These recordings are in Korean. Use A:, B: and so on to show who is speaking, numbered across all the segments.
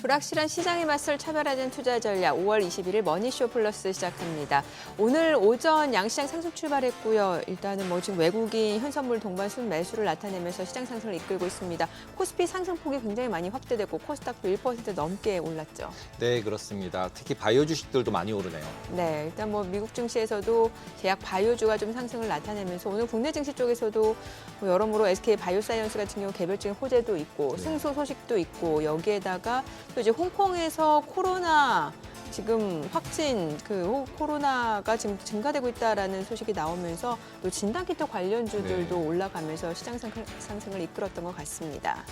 A: 불확실한 시장의 맛을 차별하는 투자 전략 5월 21일 머니쇼 플러스 시작합니다. 오늘 오전 양시장 상승 출발했고요. 일단은 지금 외국인 현선물 동반 순매수를 나타내면서 시장 상승을 이끌고 있습니다. 코스피 상승폭이 굉장히 많이 확대됐고 코스닥도 1% 넘게 올랐죠.
B: 네, 그렇습니다. 특히 바이오 주식들도 많이 오르네요.
A: 네, 일단 미국 증시에서도 제약 바이오주가 좀 상승을 나타내면서 오늘 국내 증시 쪽에서도 여러모로 SK 바이오사이언스 같은 경우 개별적인 호재도 있고 승소 소식도 있고 여기에다가 또 이제 홍콩에서 코로나 지금 확진 코로나가 지금 증가되고 있다라는 소식이 나오면서 또 진단키트 관련주들도 올라가면서 시장 상승을 이끌었던 것 같습니다.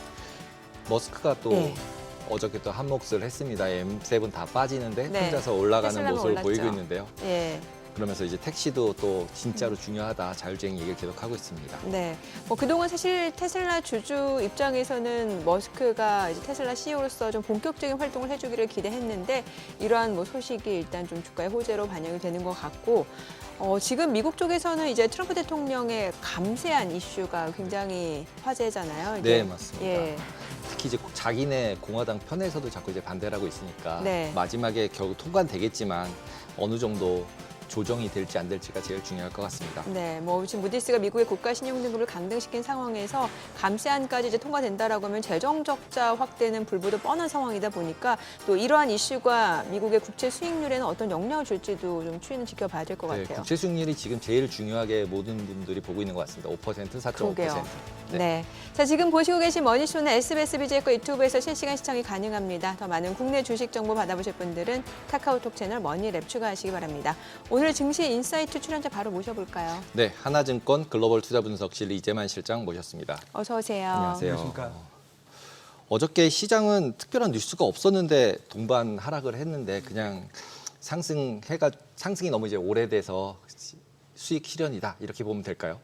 B: 머스크가 또 어저께 또 한 몫을 했습니다. M7 다 빠지는데 혼자서 올라가는 모습을
A: 올랐죠.
B: 보이고 있는데요.
A: 예.
B: 그러면서 이제 택시도 또 진짜로 중요하다, 자율주행 얘기를 계속하고 있습니다.
A: 네, 그동안 사실 테슬라 주주 입장에서는 머스크가 이제 테슬라 CEO로서 좀 본격적인 활동을 해주기를 기대했는데 이러한 소식이 일단 좀 주가의 호재로 반영이 되는 것 같고 지금 미국 쪽에서는 이제 트럼프 대통령의 감세한 이슈가 굉장히 화제잖아요.
B: 네, 맞습니다.
A: 예.
B: 특히 이제 자기네 공화당 편에서도 자꾸 이제 반대를 하고 있으니까
A: 네.
B: 마지막에 결국 통과되겠지만 어느 정도 조정이 될지 안 될지가 제일 중요할 것 같습니다.
A: 네, 지금 무디스가 미국의 국가 신용 등급을 강등시킨 상황에서 감세안까지 이제 통과된다라고 하면 재정 적자 확대는 불보듯 뻔한 상황이다 보니까 또 이러한 이슈가 미국의 국채 수익률에는 어떤 영향을 줄지도 좀 추이는 지켜봐야 될 것
B: 네,
A: 같아요.
B: 국채 수익률이 지금 제일 중요하게 모든 분들이 보고 있는 것 같습니다. 5%, 4.5%.
A: 그러게요. 네. 자, 지금 보시고 계신 머니쇼는 SBS BJ과 유튜브에서 실시간 시청이 가능합니다. 더 많은 국내 주식 정보 받아보실 분들은 카카오톡 채널 머니랩 추가하시기 바랍니다. 오늘 증시 인사이트 출연자 바로 모셔볼까요?
B: 네, 하나증권 글로벌 투자분석실 이재만 실장 모셨습니다.
A: 어서 오세요.
B: 안녕하세요.
C: 안녕하십니까.
B: 어저께 시장은 특별한 뉴스가 없었는데 동반 하락을 했는데 그냥 상승이 너무 이제 오래돼서 수익 실현이다 이렇게 보면 될까요?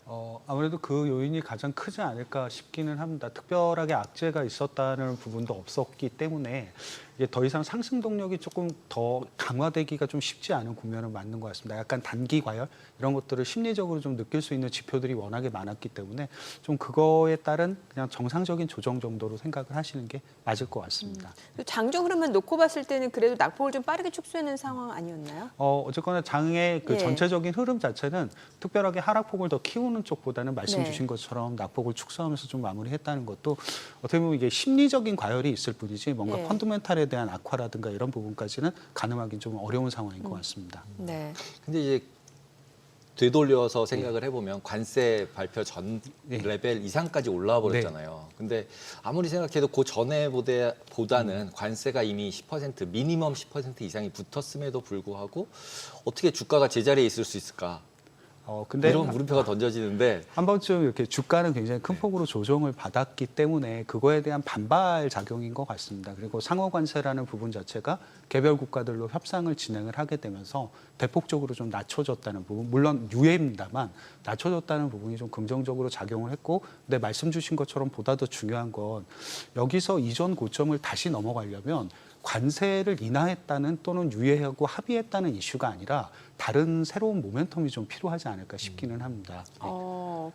C: 아무래도 그 요인이 가장 크지 않을까 싶기는 합니다. 특별하게 악재가 있었다는 부분도 없었기 때문에 이게 더 이상 상승 동력이 조금 더 강화되기가 좀 쉽지 않은 국면은 맞는 것 같습니다. 약간 단기 과열 이런 것들을 심리적으로 좀 느낄 수 있는 지표들이 워낙에 많았기 때문에 좀 그거에 따른 그냥 정상적인 조정 정도로 생각을 하시는 게 맞을 것 같습니다.
A: 장중 흐름만 놓고 봤을 때는 그래도 낙폭을 좀 빠르게 축소하는 상황 아니었나요?
C: 어쨌거나 장의 그 전체적인 흐름 자체는 특별하게 하락폭을 더 키우는 쪽보다는 말씀 주신 것처럼 낙폭을 축소하면서 좀 마무리했다는 것도 어떻게 보면 이게 심리적인 과열이 있을 뿐이지 뭔가 펀더멘탈에 대한 악화라든가 이런 부분까지는 가늠하기는 좀 어려운 상황인 것 같습니다.
A: 네.
B: 근데 이제 되돌려서 생각을 해보면 관세 발표 전 레벨 이상까지 올라와 버렸잖아요. 근데 아무리 생각해도 그 전에 보다는 관세가 이미 10% 미니멈 10% 이상이 붙었음에도 불구하고 어떻게 주가가 제자리에 있을 수 있을까?
C: 근데
B: 이런 물음표가 던져지는데
C: 한 번쯤 이렇게 주가는 굉장히 큰 폭으로 조정을 받았기 때문에 그거에 대한 반발 작용인 것 같습니다. 그리고 상호 관세라는 부분 자체가 개별 국가들로 협상을 진행을 하게 되면서 대폭적으로 좀 낮춰졌다는 부분, 물론 유예입니다만 낮춰졌다는 부분이 좀 긍정적으로 작용을 했고, 근데 말씀 주신 것처럼 보다 더 중요한 건 여기서 이전 고점을 다시 넘어가려면 관세를 인하했다는 또는 유예하고 합의했다는 이슈가 아니라 다른 새로운 모멘텀이 좀 필요하지 않을까 싶기는 합니다.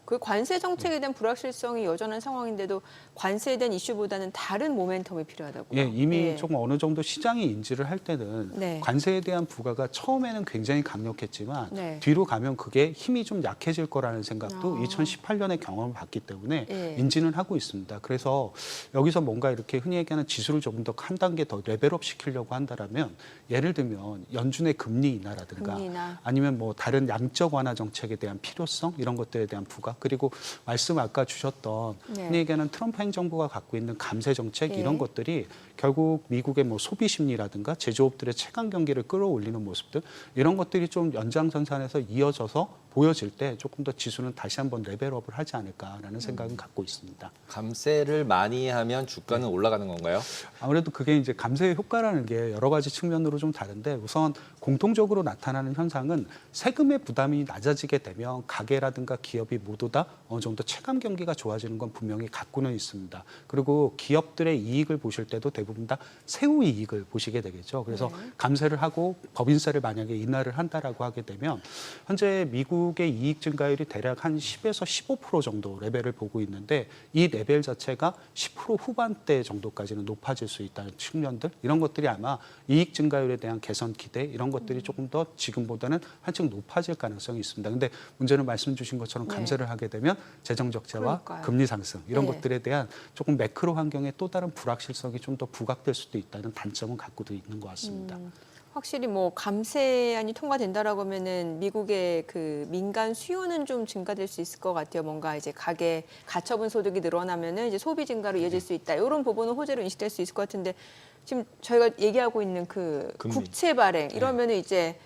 A: 그 관세 정책에 대한 불확실성이 여전한 상황인데도 관세에 대한 이슈보다는 다른 모멘텀이 필요하다고요?
C: 예, 이미 조금 어느 정도 시장이 인지를 할 때는 관세에 대한 부과가 처음에는 굉장히 강력했지만 뒤로 가면 그게 힘이 좀 약해질 거라는 생각도 2018년에 경험을 봤기 때문에 인지는 하고 있습니다. 그래서 여기서 뭔가 이렇게 흔히 얘기하는 지수를 조금 더 한 단계 더 레벨업 시키려고 한다면 예를 들면 연준의 금리 인하라든가 아니면 다른 양적 완화 정책에 대한 필요성 이런 것들에 대한 부과 그리고 말씀 아까 주셨던 흔히 얘기하는 트럼프 행정부가 갖고 있는 감세 정책 이런 것들이 결국 미국의 소비 심리라든가 제조업들의 체감 경기를 끌어올리는 모습들 이런 것들이 좀 연장선상에서 이어져서 보여질 때 조금 더 지수는 다시 한번 레벨업을 하지 않을까라는 생각은 갖고 있습니다.
B: 감세를 많이 하면 주가는 올라가는 건가요?
C: 아무래도 그게 이제 감세의 효과라는 게 여러 가지 측면으로 좀 다른데 우선 공통적으로 나타나는 현상은 세금의 부담이 낮아지게 되면 가게라든가 기업이 모두 다 어느 정도 체감 경기가 좋아지는 건 분명히 갖고는 있습니다. 그리고 기업들의 이익을 보실 때도 대부분 다 세후 이익을 보시게 되겠죠. 그래서 감세를 하고 법인세를 만약에 인하를 한다라고 하게 되면 현재 미국 미국의 이익 증가율이 대략 한 10에서 15% 정도 레벨을 보고 있는데 이 레벨 자체가 10% 후반대 정도까지는 높아질 수 있다는 측면들 이런 것들이 아마 이익 증가율에 대한 개선 기대 이런 것들이 조금 더 지금보다는 한층 높아질 가능성이 있습니다. 근데 문제는 말씀 주신 것처럼 감세를 하게 되면 재정 적자와
A: 그러니까요.
C: 금리 상승 이런 것들에 대한 조금 매크로 환경의 또 다른 불확실성이 좀 더 부각될 수도 있다는 단점은 갖고도 있는 것 같습니다.
A: 확실히 뭐 감세안이 통과된다라고 하면은 미국의 그 민간 수요는 좀 증가될 수 있을 것 같아요. 뭔가 이제 가처분 소득이 늘어나면은 이제 소비 증가로 이어질 수 있다. 이런 부분은 호재로 인식될 수 있을 것 같은데 지금 저희가 얘기하고 있는 그
B: 금리.
A: 국채 발행 이러면은 이제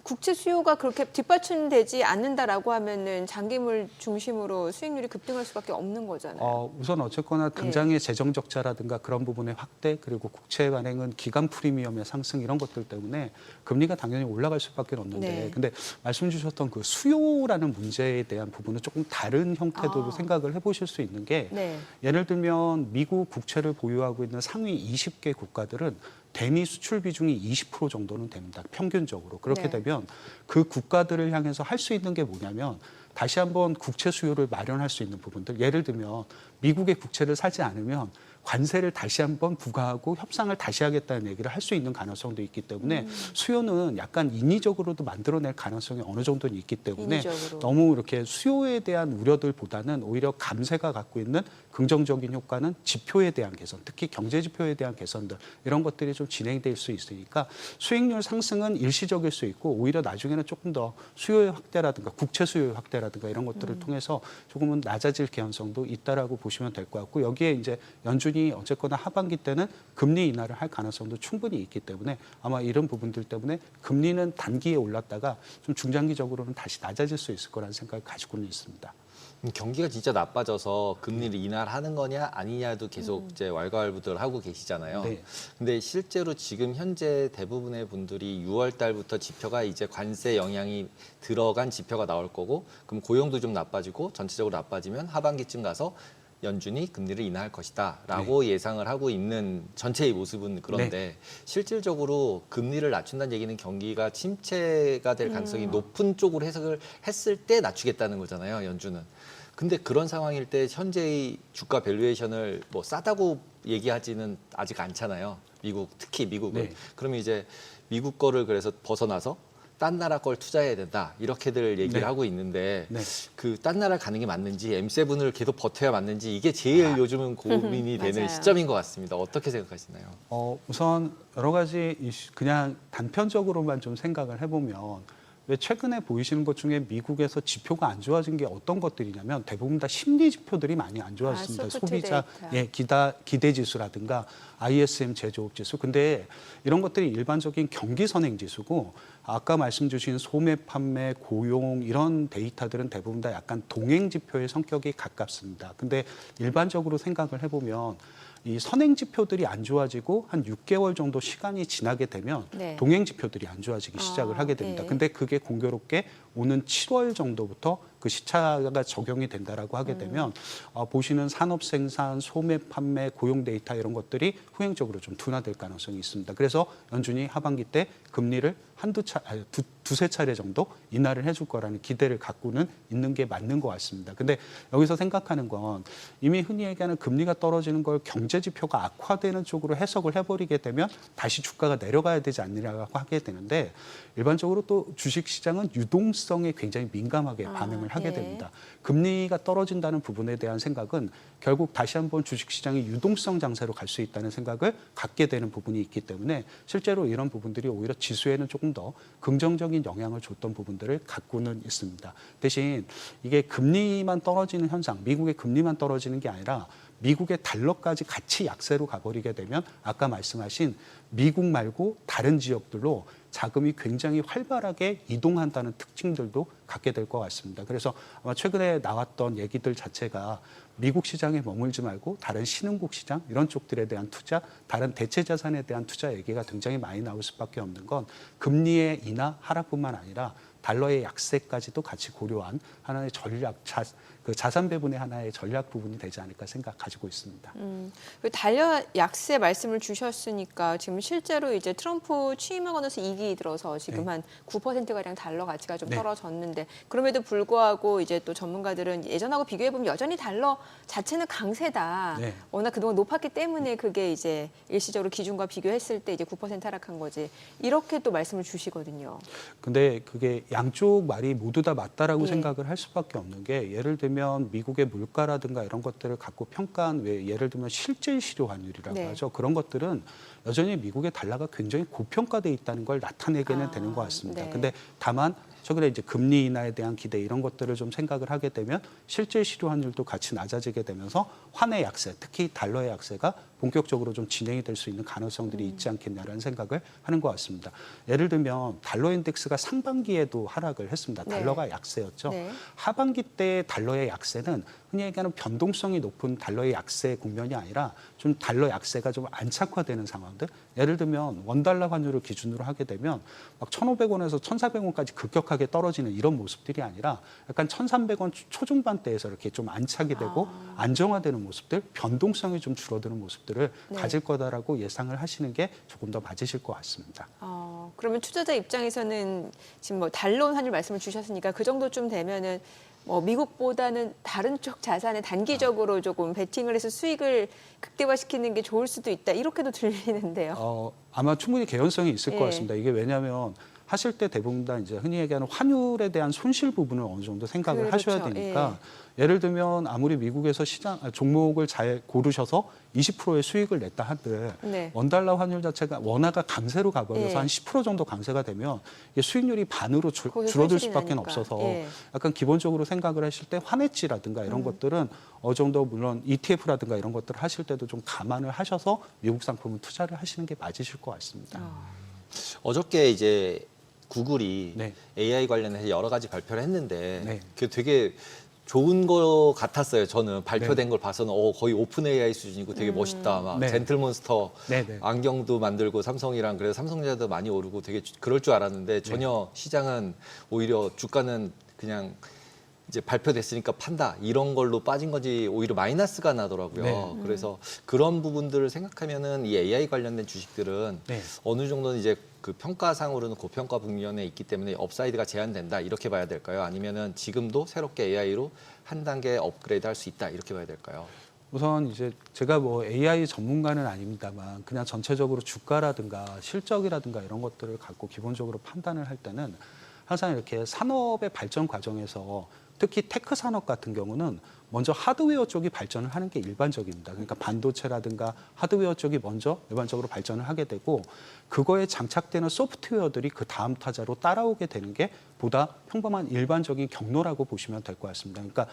A: 국채 수요가 그렇게 뒷받침되지 않는다라고 하면은 장기물 중심으로 수익률이 급등할 수밖에 없는 거잖아요.
C: 우선 어쨌거나 당장의 재정 적자라든가 그런 부분의 확대 그리고 국채 발행은 기간 프리미엄의 상승 이런 것들 때문에 금리가 당연히 올라갈 수밖에 없는데 근데 말씀 주셨던 그 수요라는 문제에 대한 부분은 조금 다른 형태도 생각을 해보실 수 있는 게 예를 들면 미국 국채를 보유하고 있는 상위 20개 국가들은 대미 수출 비중이 20% 정도는 됩니다. 평균적으로. 그렇게 되면 그 국가들을 향해서 할 수 있는 게 뭐냐면 다시 한번 국채 수요를 마련할 수 있는 부분들. 예를 들면 미국의 국채를 사지 않으면 관세를 다시 한번 부과하고 협상을 다시 하겠다는 얘기를 할 수 있는 가능성도 있기 때문에 수요는 약간 인위적으로도 만들어낼 가능성이 어느 정도는 있기 때문에 인위적으로. 너무 이렇게 수요에 대한 우려들보다는 오히려 감세가 갖고 있는 긍정적인 효과는 지표에 대한 개선, 특히 경제 지표에 대한 개선들 이런 것들이 좀 진행될 수 있으니까 수익률 상승은 일시적일 수 있고 오히려 나중에는 조금 더 수요의 확대라든가 국채 수요의 확대라든가 이런 것들을 통해서 조금은 낮아질 개연성도 있다라고 보시면 될 것 같고 여기에 이제 연준이 어쨌거나 하반기 때는 금리 인하를 할 가능성도 충분히 있기 때문에 아마 이런 부분들 때문에 금리는 단기에 올랐다가 좀 중장기적으로는 다시 낮아질 수 있을 거라는 생각을 가지고는 있습니다.
B: 경기가 진짜 나빠져서 금리를 인하를 하는 거냐 아니냐도 계속 이제 왈가왈부들 하고 계시잖아요. 근데 실제로 지금 현재 대부분의 분들이 6월 달부터 지표가 이제 관세 영향이 들어간 지표가 나올 거고 그럼 고용도 좀 나빠지고 전체적으로 나빠지면 하반기쯤 가서 연준이 금리를 인하할 것이다라고 예상을 하고 있는 전체의 모습은 그런데 실질적으로 금리를 낮춘다는 얘기는 경기가 침체가 될 가능성이 높은 쪽으로 해석을 했을 때 낮추겠다는 거잖아요, 연준은. 근데 그런 상황일 때 현재의 주가 밸류에이션을 뭐 싸다고 얘기하지는 아직 않잖아요. 특히 미국은. 그러면 이제 미국 거를 그래서 벗어나서 딴 나라 걸 투자해야 된다 이렇게들 얘기를 하고 있는데 그 딴 나라 가는 게 맞는지 M7을 계속 버텨야 맞는지 이게 제일 요즘은 고민이 되는 시점인 것 같습니다. 어떻게 생각하시나요?
C: 우선 여러 가지 그냥 단편적으로만 좀 생각을 해보면 왜 최근에 보이시는 것 중에 미국에서 지표가 안 좋아진 게 어떤 것들이냐면 대부분 다 심리 지표들이 많이 안 좋아졌습니다. 소비자 기대 지수라든가 ISM 제조업 지수. 근데 이런 것들이 일반적인 경기 선행 지수고 아까 말씀 주신 소매, 판매, 고용 이런 데이터들은 대부분 다 약간 동행 지표의 성격이 가깝습니다. 근데 일반적으로 생각을 해보면 이 선행 지표들이 안 좋아지고 한 6개월 정도 시간이 지나게 되면 동행 지표들이 안 좋아지기 시작을 하게 됩니다. 근데 그게 공교롭게 오는 7월 정도부터 그 시차가 적용이 된다라고 하게 되면 보시는 산업 생산, 소매 판매, 고용 데이터 이런 것들이 후행적으로 좀 둔화될 가능성이 있습니다. 그래서 연준이 하반기 때 금리를 두세 차례 정도 인하를 해줄 거라는 기대를 갖고는 있는 게 맞는 것 같습니다. 근데 여기서 생각하는 건 이미 흔히 얘기하는 금리가 떨어지는 걸 경제 지표가 악화되는 쪽으로 해석을 해버리게 되면 다시 주가가 내려가야 되지 않느냐고 하게 되는데 일반적으로 또 주식시장은 유동성에 굉장히 민감하게 반응을 하게 됩니다. 금리가 떨어진다는 부분에 대한 생각은 결국 다시 한번 주식시장이 유동성 장세로 갈 수 있다는 생각을 갖게 되는 부분이 있기 때문에 실제로 이런 부분들이 오히려 지수에는 조금 더 긍정적인 영향을 줬던 부분들을 갖고는 있습니다. 대신 이게 금리만 떨어지는 현상, 미국의 금리만 떨어지는 게 아니라 미국의 달러까지 같이 약세로 가버리게 되면 아까 말씀하신 미국 말고 다른 지역들로 자금이 굉장히 활발하게 이동한다는 특징들도 갖게 될 것 같습니다. 그래서 아마 최근에 나왔던 얘기들 자체가 미국 시장에 머물지 말고 다른 신흥국 시장 이런 쪽들에 대한 투자, 다른 대체 자산에 대한 투자 얘기가 굉장히 많이 나올 수밖에 없는 건 금리의 인하 하락뿐만 아니라 달러의 약세까지도 같이 고려한 하나의 그 자산 배분의 하나의 전략 부분이 되지 않을까 생각 가지고 있습니다.
A: 그 달러 약세 말씀을 주셨으니까 지금 실제로 이제 트럼프 취임하고 나서 2기 들어서 지금 한 9%가량 달러 가치가 좀 떨어졌는데 그럼에도 불구하고 이제 또 전문가들은 예전하고 비교해 보면 여전히 달러 자체는 강세다. 워낙 그동안 높았기 때문에 그게 이제 일시적으로 기준과 비교했을 때 이제 9% 하락한 거지. 이렇게 또 말씀을 주시거든요.
C: 근데 그게 양쪽 말이 모두 다 맞다라고 생각을 할 수밖에 없는 게 예를 들면 미국의 물가라든가 이런 것들을 갖고 평가한 외에 예를 들면 실질 실효 환율이라고 하죠. 그런 것들은 여전히 미국의 달러가 굉장히 고평가돼 있다는 걸 나타내게는 되는 것 같습니다. 근데 다만 최근에 이제 금리 인하에 대한 기대 이런 것들을 좀 생각을 하게 되면 실질 실효 환율도 같이 낮아지게 되면서 환의 약세, 특히 달러의 약세가 본격적으로 좀 진행이 될 수 있는 가능성들이 있지 않겠냐라는 생각을 하는 것 같습니다. 예를 들면 달러 인덱스가 상반기에도 하락을 했습니다. 달러가 약세였죠. 하반기 때 달러의 약세는 흔히 얘기하는 변동성이 높은 달러의 약세 국면이 아니라 좀 달러 약세가 좀 안착화되는 상황들. 예를 들면 원달러 환율을 기준으로 하게 되면 막 1,500원에서 1,400원까지 급격하게 떨어지는 이런 모습들이 아니라 약간 1,300원 초중반대에서 이렇게 좀 안착이 되고 안정화되는 모습들, 변동성이 좀 줄어드는 모습들을 가질 거다라고 예상을 하시는 게 조금 더 맞으실 것 같습니다.
A: 그러면 투자자 입장에서는 지금 뭐 달러 환율 말씀을 주셨으니까 그 정도쯤 되면은 뭐 미국보다는 다른 쪽 자산에 단기적으로 조금 베팅을 해서 수익을 극대화시키는 게 좋을 수도 있다. 이렇게도 들리는데요.
C: 아마 충분히 개연성이 있을 것 같습니다. 이게 왜냐하면 하실 때 대부분 다 이제 흔히 얘기하는 환율에 대한 손실 부분을 어느 정도 생각을 하셔야 되니까 예를 들면 아무리 미국에서 시장 종목을 잘 고르셔서 20%의 수익을 냈다 한들 원달러 환율 자체가 원화가 강세로 가버려서 한 10% 정도 강세가 되면 이게 수익률이 반으로 줄어들 수밖에 없어서 약간 기본적으로 생각을 하실 때 환해지라든가 이런 것들은 어느 정도 물론 ETF라든가 이런 것들을 하실 때도 좀 감안을 하셔서 미국 상품을 투자를 하시는 게 맞으실 것 같습니다.
B: 어저께 이제 구글이 AI 관련해서 여러 가지 발표를 했는데 그게 되게 좋은 거 같았어요. 저는 발표된 걸 봐서는 거의 오픈 AI 수준이고 되게 멋있다. 막 젠틀몬스터 안경도 만들고 삼성이랑 그래서 삼성전자도 많이 오르고 되게 그럴 줄 알았는데 전혀 시장은 오히려 주가는 그냥 이제 발표됐으니까 판다 이런 걸로 빠진 거지 오히려 마이너스가 나더라고요. 그래서 그런 부분들을 생각하면은 이 AI 관련된 주식들은 어느 정도는 이제 그 평가상으로는 고평가 국면에 있기 때문에 업사이드가 제한된다 이렇게 봐야 될까요? 아니면은 지금도 새롭게 AI로 한 단계 업그레이드 할 수 있다 이렇게 봐야 될까요?
C: 우선 이제 제가 뭐 AI 전문가는 아닙니다만 그냥 전체적으로 주가라든가 실적이라든가 이런 것들을 갖고 기본적으로 판단을 할 때는 항상 이렇게 산업의 발전 과정에서 특히 테크 산업 같은 경우는 먼저 하드웨어 쪽이 발전을 하는 게 일반적입니다. 그러니까 반도체라든가 하드웨어 쪽이 먼저 일반적으로 발전을 하게 되고 그거에 장착되는 소프트웨어들이 그 다음 타자로 따라오게 되는 게 보다 평범한 일반적인 경로라고 보시면 될 것 같습니다. 그러니까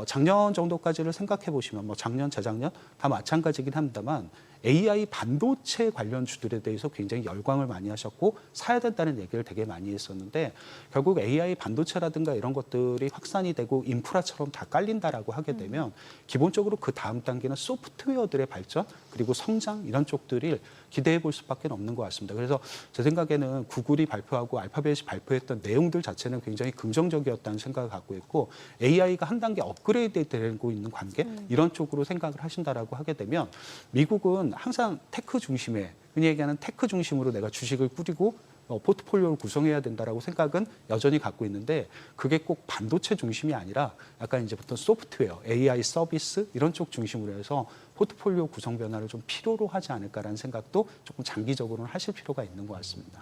C: 작년 정도까지를 생각해 보시면 뭐 작년, 재작년 다 마찬가지긴 합니다만 AI 반도체 관련 주들에 대해서 굉장히 열광을 많이 하셨고 사야 된다는 얘기를 되게 많이 했었는데 결국 AI 반도체라든가 이런 것들이 확산이 되고 인프라처럼 다 깔린다라고 하게 되면 기본적으로 그 다음 단계는 소프트웨어들의 발전 그리고 성장 이런 쪽들을 기대해 볼 수밖에 없는 것 같습니다. 그래서 제 생각에는 구글이 발표하고 알파벳이 발표했던 내용들 자체는 굉장히 긍정적이었다는 생각을 갖고 있고 AI가 한 단계 업그레이드 되고 있는 관계 이런 쪽으로 생각을 하신다라고 하게 되면 미국은 항상 테크 중심의 흔히 얘기하는 테크 중심으로 내가 주식을 꾸리고 포트폴리오를 구성해야 된다라고 생각은 여전히 갖고 있는데 그게 꼭 반도체 중심이 아니라 약간 이제부터 소프트웨어, AI 서비스 이런 쪽 중심으로 해서 포트폴리오 구성 변화를 좀 필요로 하지 않을까라는 생각도 조금 장기적으로는 하실 필요가 있는 것 같습니다.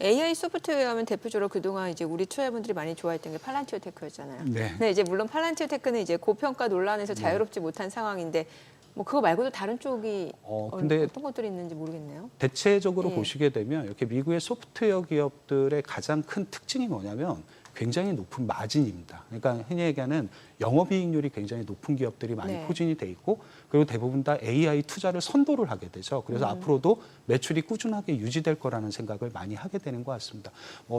A: AI 소프트웨어 하면 대표적으로 그동안 이제 우리 투자자분들이 많이 좋아했던 게 팔란티오 테크였잖아요. 근데 이제 물론 팔란티오 테크는 이제 고평가 논란에서 자유롭지 못한 상황인데 뭐 그거 말고도 다른 쪽이
C: 근데
A: 어떤 것들이 있는지 모르겠네요.
C: 대체적으로 보시게 되면 이렇게 미국의 소프트웨어 기업들의 가장 큰 특징이 뭐냐면 굉장히 높은 마진입니다. 그러니까 흔히 얘기하는 영업이익률이 굉장히 높은 기업들이 많이 포진이 돼 있고 그리고 대부분 다 AI 투자를 선도를 하게 되죠. 그래서 앞으로도 매출이 꾸준하게 유지될 거라는 생각을 많이 하게 되는 것 같습니다.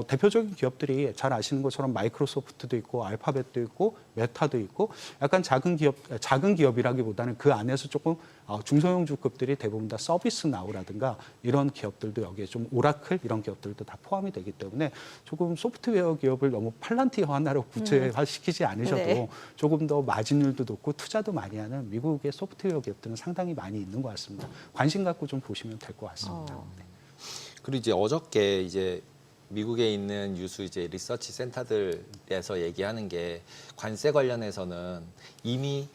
C: 대표적인 기업들이 잘 아시는 것처럼 마이크로소프트도 있고 알파벳도 있고 메타도 있고 약간 작은 기업이라기보다는 그 안에서 조금 중소형 주급들이 대부분 다 서비스 나우라든가 이런 기업들도 여기에 좀 오라클 이런 기업들도 다 포함이 되기 때문에 조금 소프트웨어 기업을 너무 팔란티어 하나로 구체화시키지 않으셔도
A: 네.
C: 조금 더 마진율도 높고 투자도 많이 하는 미국의 소프트웨어 기업들은 상당히 많이 있는 것 같습니다. 관심 갖고 좀 보시면 될 것 같습니다. 네.
B: 그리고 이제 어저께 이제 미국에 있는 유수 이제 리서치 센터들에서 얘기하는 게 관세 관련해서는 이미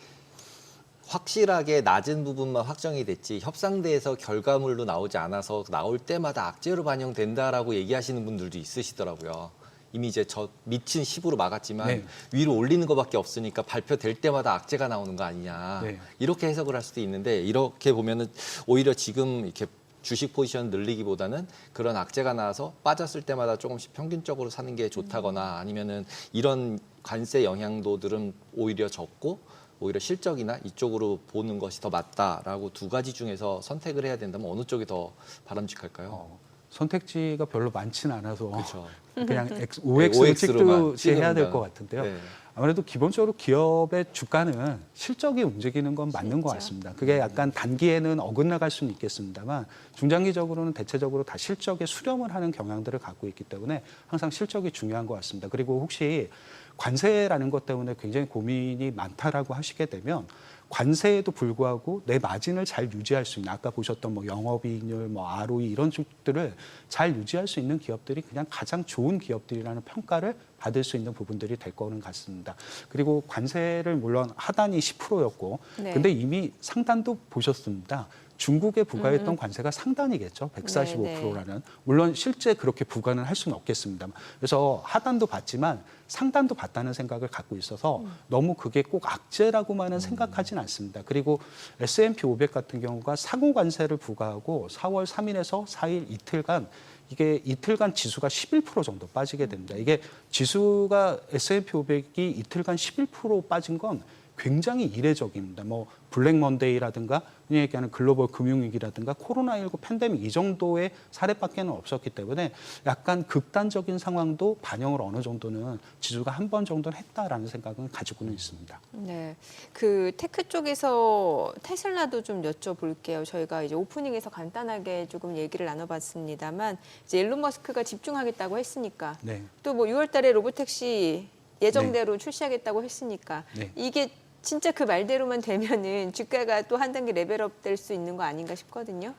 B: 확실하게 낮은 부분만 확정이 됐지 협상대에서 결과물로 나오지 않아서 나올 때마다 악재로 반영된다라고 얘기하시는 분들도 있으시더라고요. 이미 이제 저 밑은 10으로 막았지만
C: 네.
B: 위로 올리는 것밖에 없으니까 발표될 때마다 악재가 나오는 거 아니냐.
C: 네.
B: 이렇게 해석을 할 수도 있는데 이렇게 보면은 오히려 지금 이렇게 주식 포지션 늘리기보다는 그런 악재가 나와서 빠졌을 때마다 조금씩 평균적으로 사는 게 좋다거나 아니면은 이런 관세 영향도들은 오히려 적고 오히려 실적이나 이쪽으로 보는 것이 더 맞다라고 두 가지 중에서 선택을 해야 된다면 어느 쪽이 더 바람직할까요?
C: 선택지가 별로 많지는 않아서
B: 그렇죠.
C: 그냥 OX로 찍듯이 해야 될 것 같은데요.
B: 네.
C: 아무래도 기본적으로 기업의 주가는 실적이 움직이는 건 맞는 것 같습니다. 그게 약간 단기에는 어긋나갈 수는 있겠습니다만 중장기적으로는 대체적으로 다 실적에 수렴을 하는 경향들을 갖고 있기 때문에 항상 실적이 중요한 것 같습니다. 그리고 혹시 관세라는 것 때문에 굉장히 고민이 많다라고 하시게 되면 관세에도 불구하고 내 마진을 잘 유지할 수 있는 아까 보셨던 뭐 영업이익률, 뭐 ROE 이런 쪽들을 잘 유지할 수 있는 기업들이 그냥 가장 좋은 기업들이라는 평가를 받을 수 있는 부분들이 될 거는 같습니다. 그리고 관세를 물론 하단이 10%였고
A: 네. 근데
C: 근데 이미 상단도 보셨습니다. 중국에 부과했던 관세가 상단이겠죠. 145%라는. 물론 실제 그렇게 부과는 할 수는 없겠습니다. 그래서 하단도 받지만 상단도 받다는 생각을 갖고 있어서 너무 그게 꼭 악재라고만은 생각하진 않습니다. 그리고 S&P 500 같은 경우가 상호 관세를 부과하고 4월 3일에서 4일 이틀간 이게 이틀간 지수가 11% 정도 빠지게 됩니다. 이게 지수가 S&P 500이 이틀간 11% 빠진 건 굉장히 이례적입니다. 뭐 블랙 먼데이라든가 흔히 얘기하는 글로벌 금융위기라든가 코로나19 팬데믹 이 정도의 사례밖에는 없었기 때문에 약간 극단적인 상황도 반영을 어느 정도는 지수가 한 번 정도는 했다라는 생각은 가지고는 있습니다.
A: 네, 그 테크 쪽에서 테슬라도 좀 여쭤볼게요. 저희가 이제 오프닝에서 간단하게 조금 얘기를 나눠봤습니다만 이제 일론 머스크가 집중하겠다고 했으니까
C: 네.
A: 또 뭐 6월달에 로보택시 예정대로 출시하겠다고 했으니까
C: 네.
A: 이게 진짜 그 말대로만 되면은 주가가 또 한 단계 레벨업 될 수 있는 거 아닌가 싶거든요.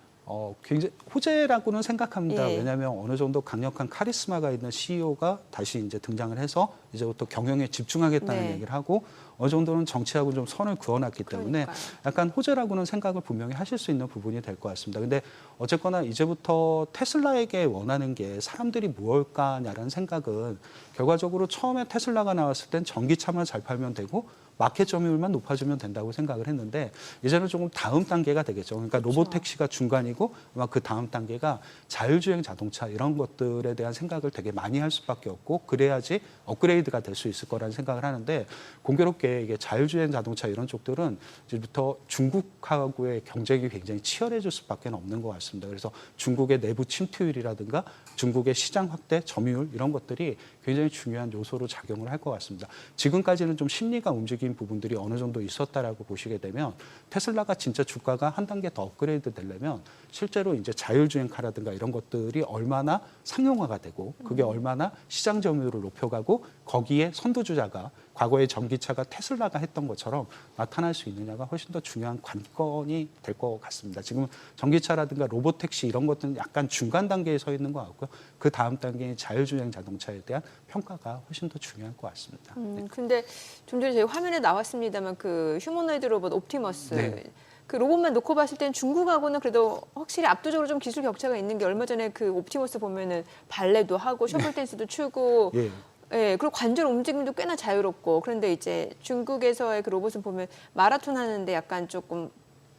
C: 굉장히 호재라고는 생각합니다.
A: 예.
C: 왜냐하면 어느 정도 강력한 카리스마가 있는 CEO가 다시 이제 등장을 해서 이제부터 경영에 집중하겠다는
A: 네.
C: 얘기를 하고 어느 정도는 정치하고 좀 선을 그어놨기 때문에
A: 그러니까요.
C: 약간 호재라고는 생각을 분명히 하실 수 있는 부분이 될 것 같습니다. 근데 어쨌거나 이제부터 테슬라에게 원하는 게 사람들이 무엇일까냐라는 생각은 결과적으로 처음에 테슬라가 나왔을 땐 전기차만 잘 팔면 되고 마켓 점유율만 높아지면 된다고 생각을 했는데 이제는 조금 다음 단계가 되겠죠. 그러니까 로보택시가 중간이고 아마 그 다음 단계가 자율주행 자동차 이런 것들에 대한 생각을 되게 많이 할 수밖에 없고 그래야지 업그레이드가 될 수 있을 거라는 생각을 하는데 공교롭게 이게 자율주행 자동차 이런 쪽들은 이제부터 중국하고의 경쟁이 굉장히 치열해질 수밖에 없는 것 같습니다. 그래서 중국의 내부 침투율이라든가 중국의 시장 확대, 점유율 이런 것들이 굉장히 중요한 요소로 작용을 할 것 같습니다. 지금까지는 좀 심리가 움직인 부분들이 어느 정도 있었다라고 보시게 되면 테슬라가 진짜 주가가 한 단계 더 업그레이드 되려면 실제로 이제 자율주행카라든가 이런 것들이 얼마나 상용화가 되고 그게 얼마나 시장 점유율을 높여가고 거기에 선두주자가 과거의 전기차가 테슬라가 했던 것처럼 나타날 수 있느냐가 훨씬 더 중요한 관건이 될 것 같습니다. 지금 전기차라든가 로보택시 이런 것들은 약간 중간 단계에 서 있는 것 같고요. 그 다음 단계인 자율주행 자동차에 대한 평가가 훨씬 더 중요할 것 같습니다.
A: 근데 좀 전에 저희 화면에 나왔습니다만 그 휴머노이드 로봇 옵티머스
C: 네.
A: 그 로봇만 놓고 봤을 땐 중국하고는 그래도 확실히 압도적으로 좀 기술 격차가 있는 게 얼마 전에 그 옵티머스 보면은 발레도 하고 셔틀 댄스도 추고
C: 예.
A: 예, 그리고 관절 움직임도 꽤나 자유롭고 그런데 이제 중국에서의 그 로봇은 보면 마라톤 하는데 약간 조금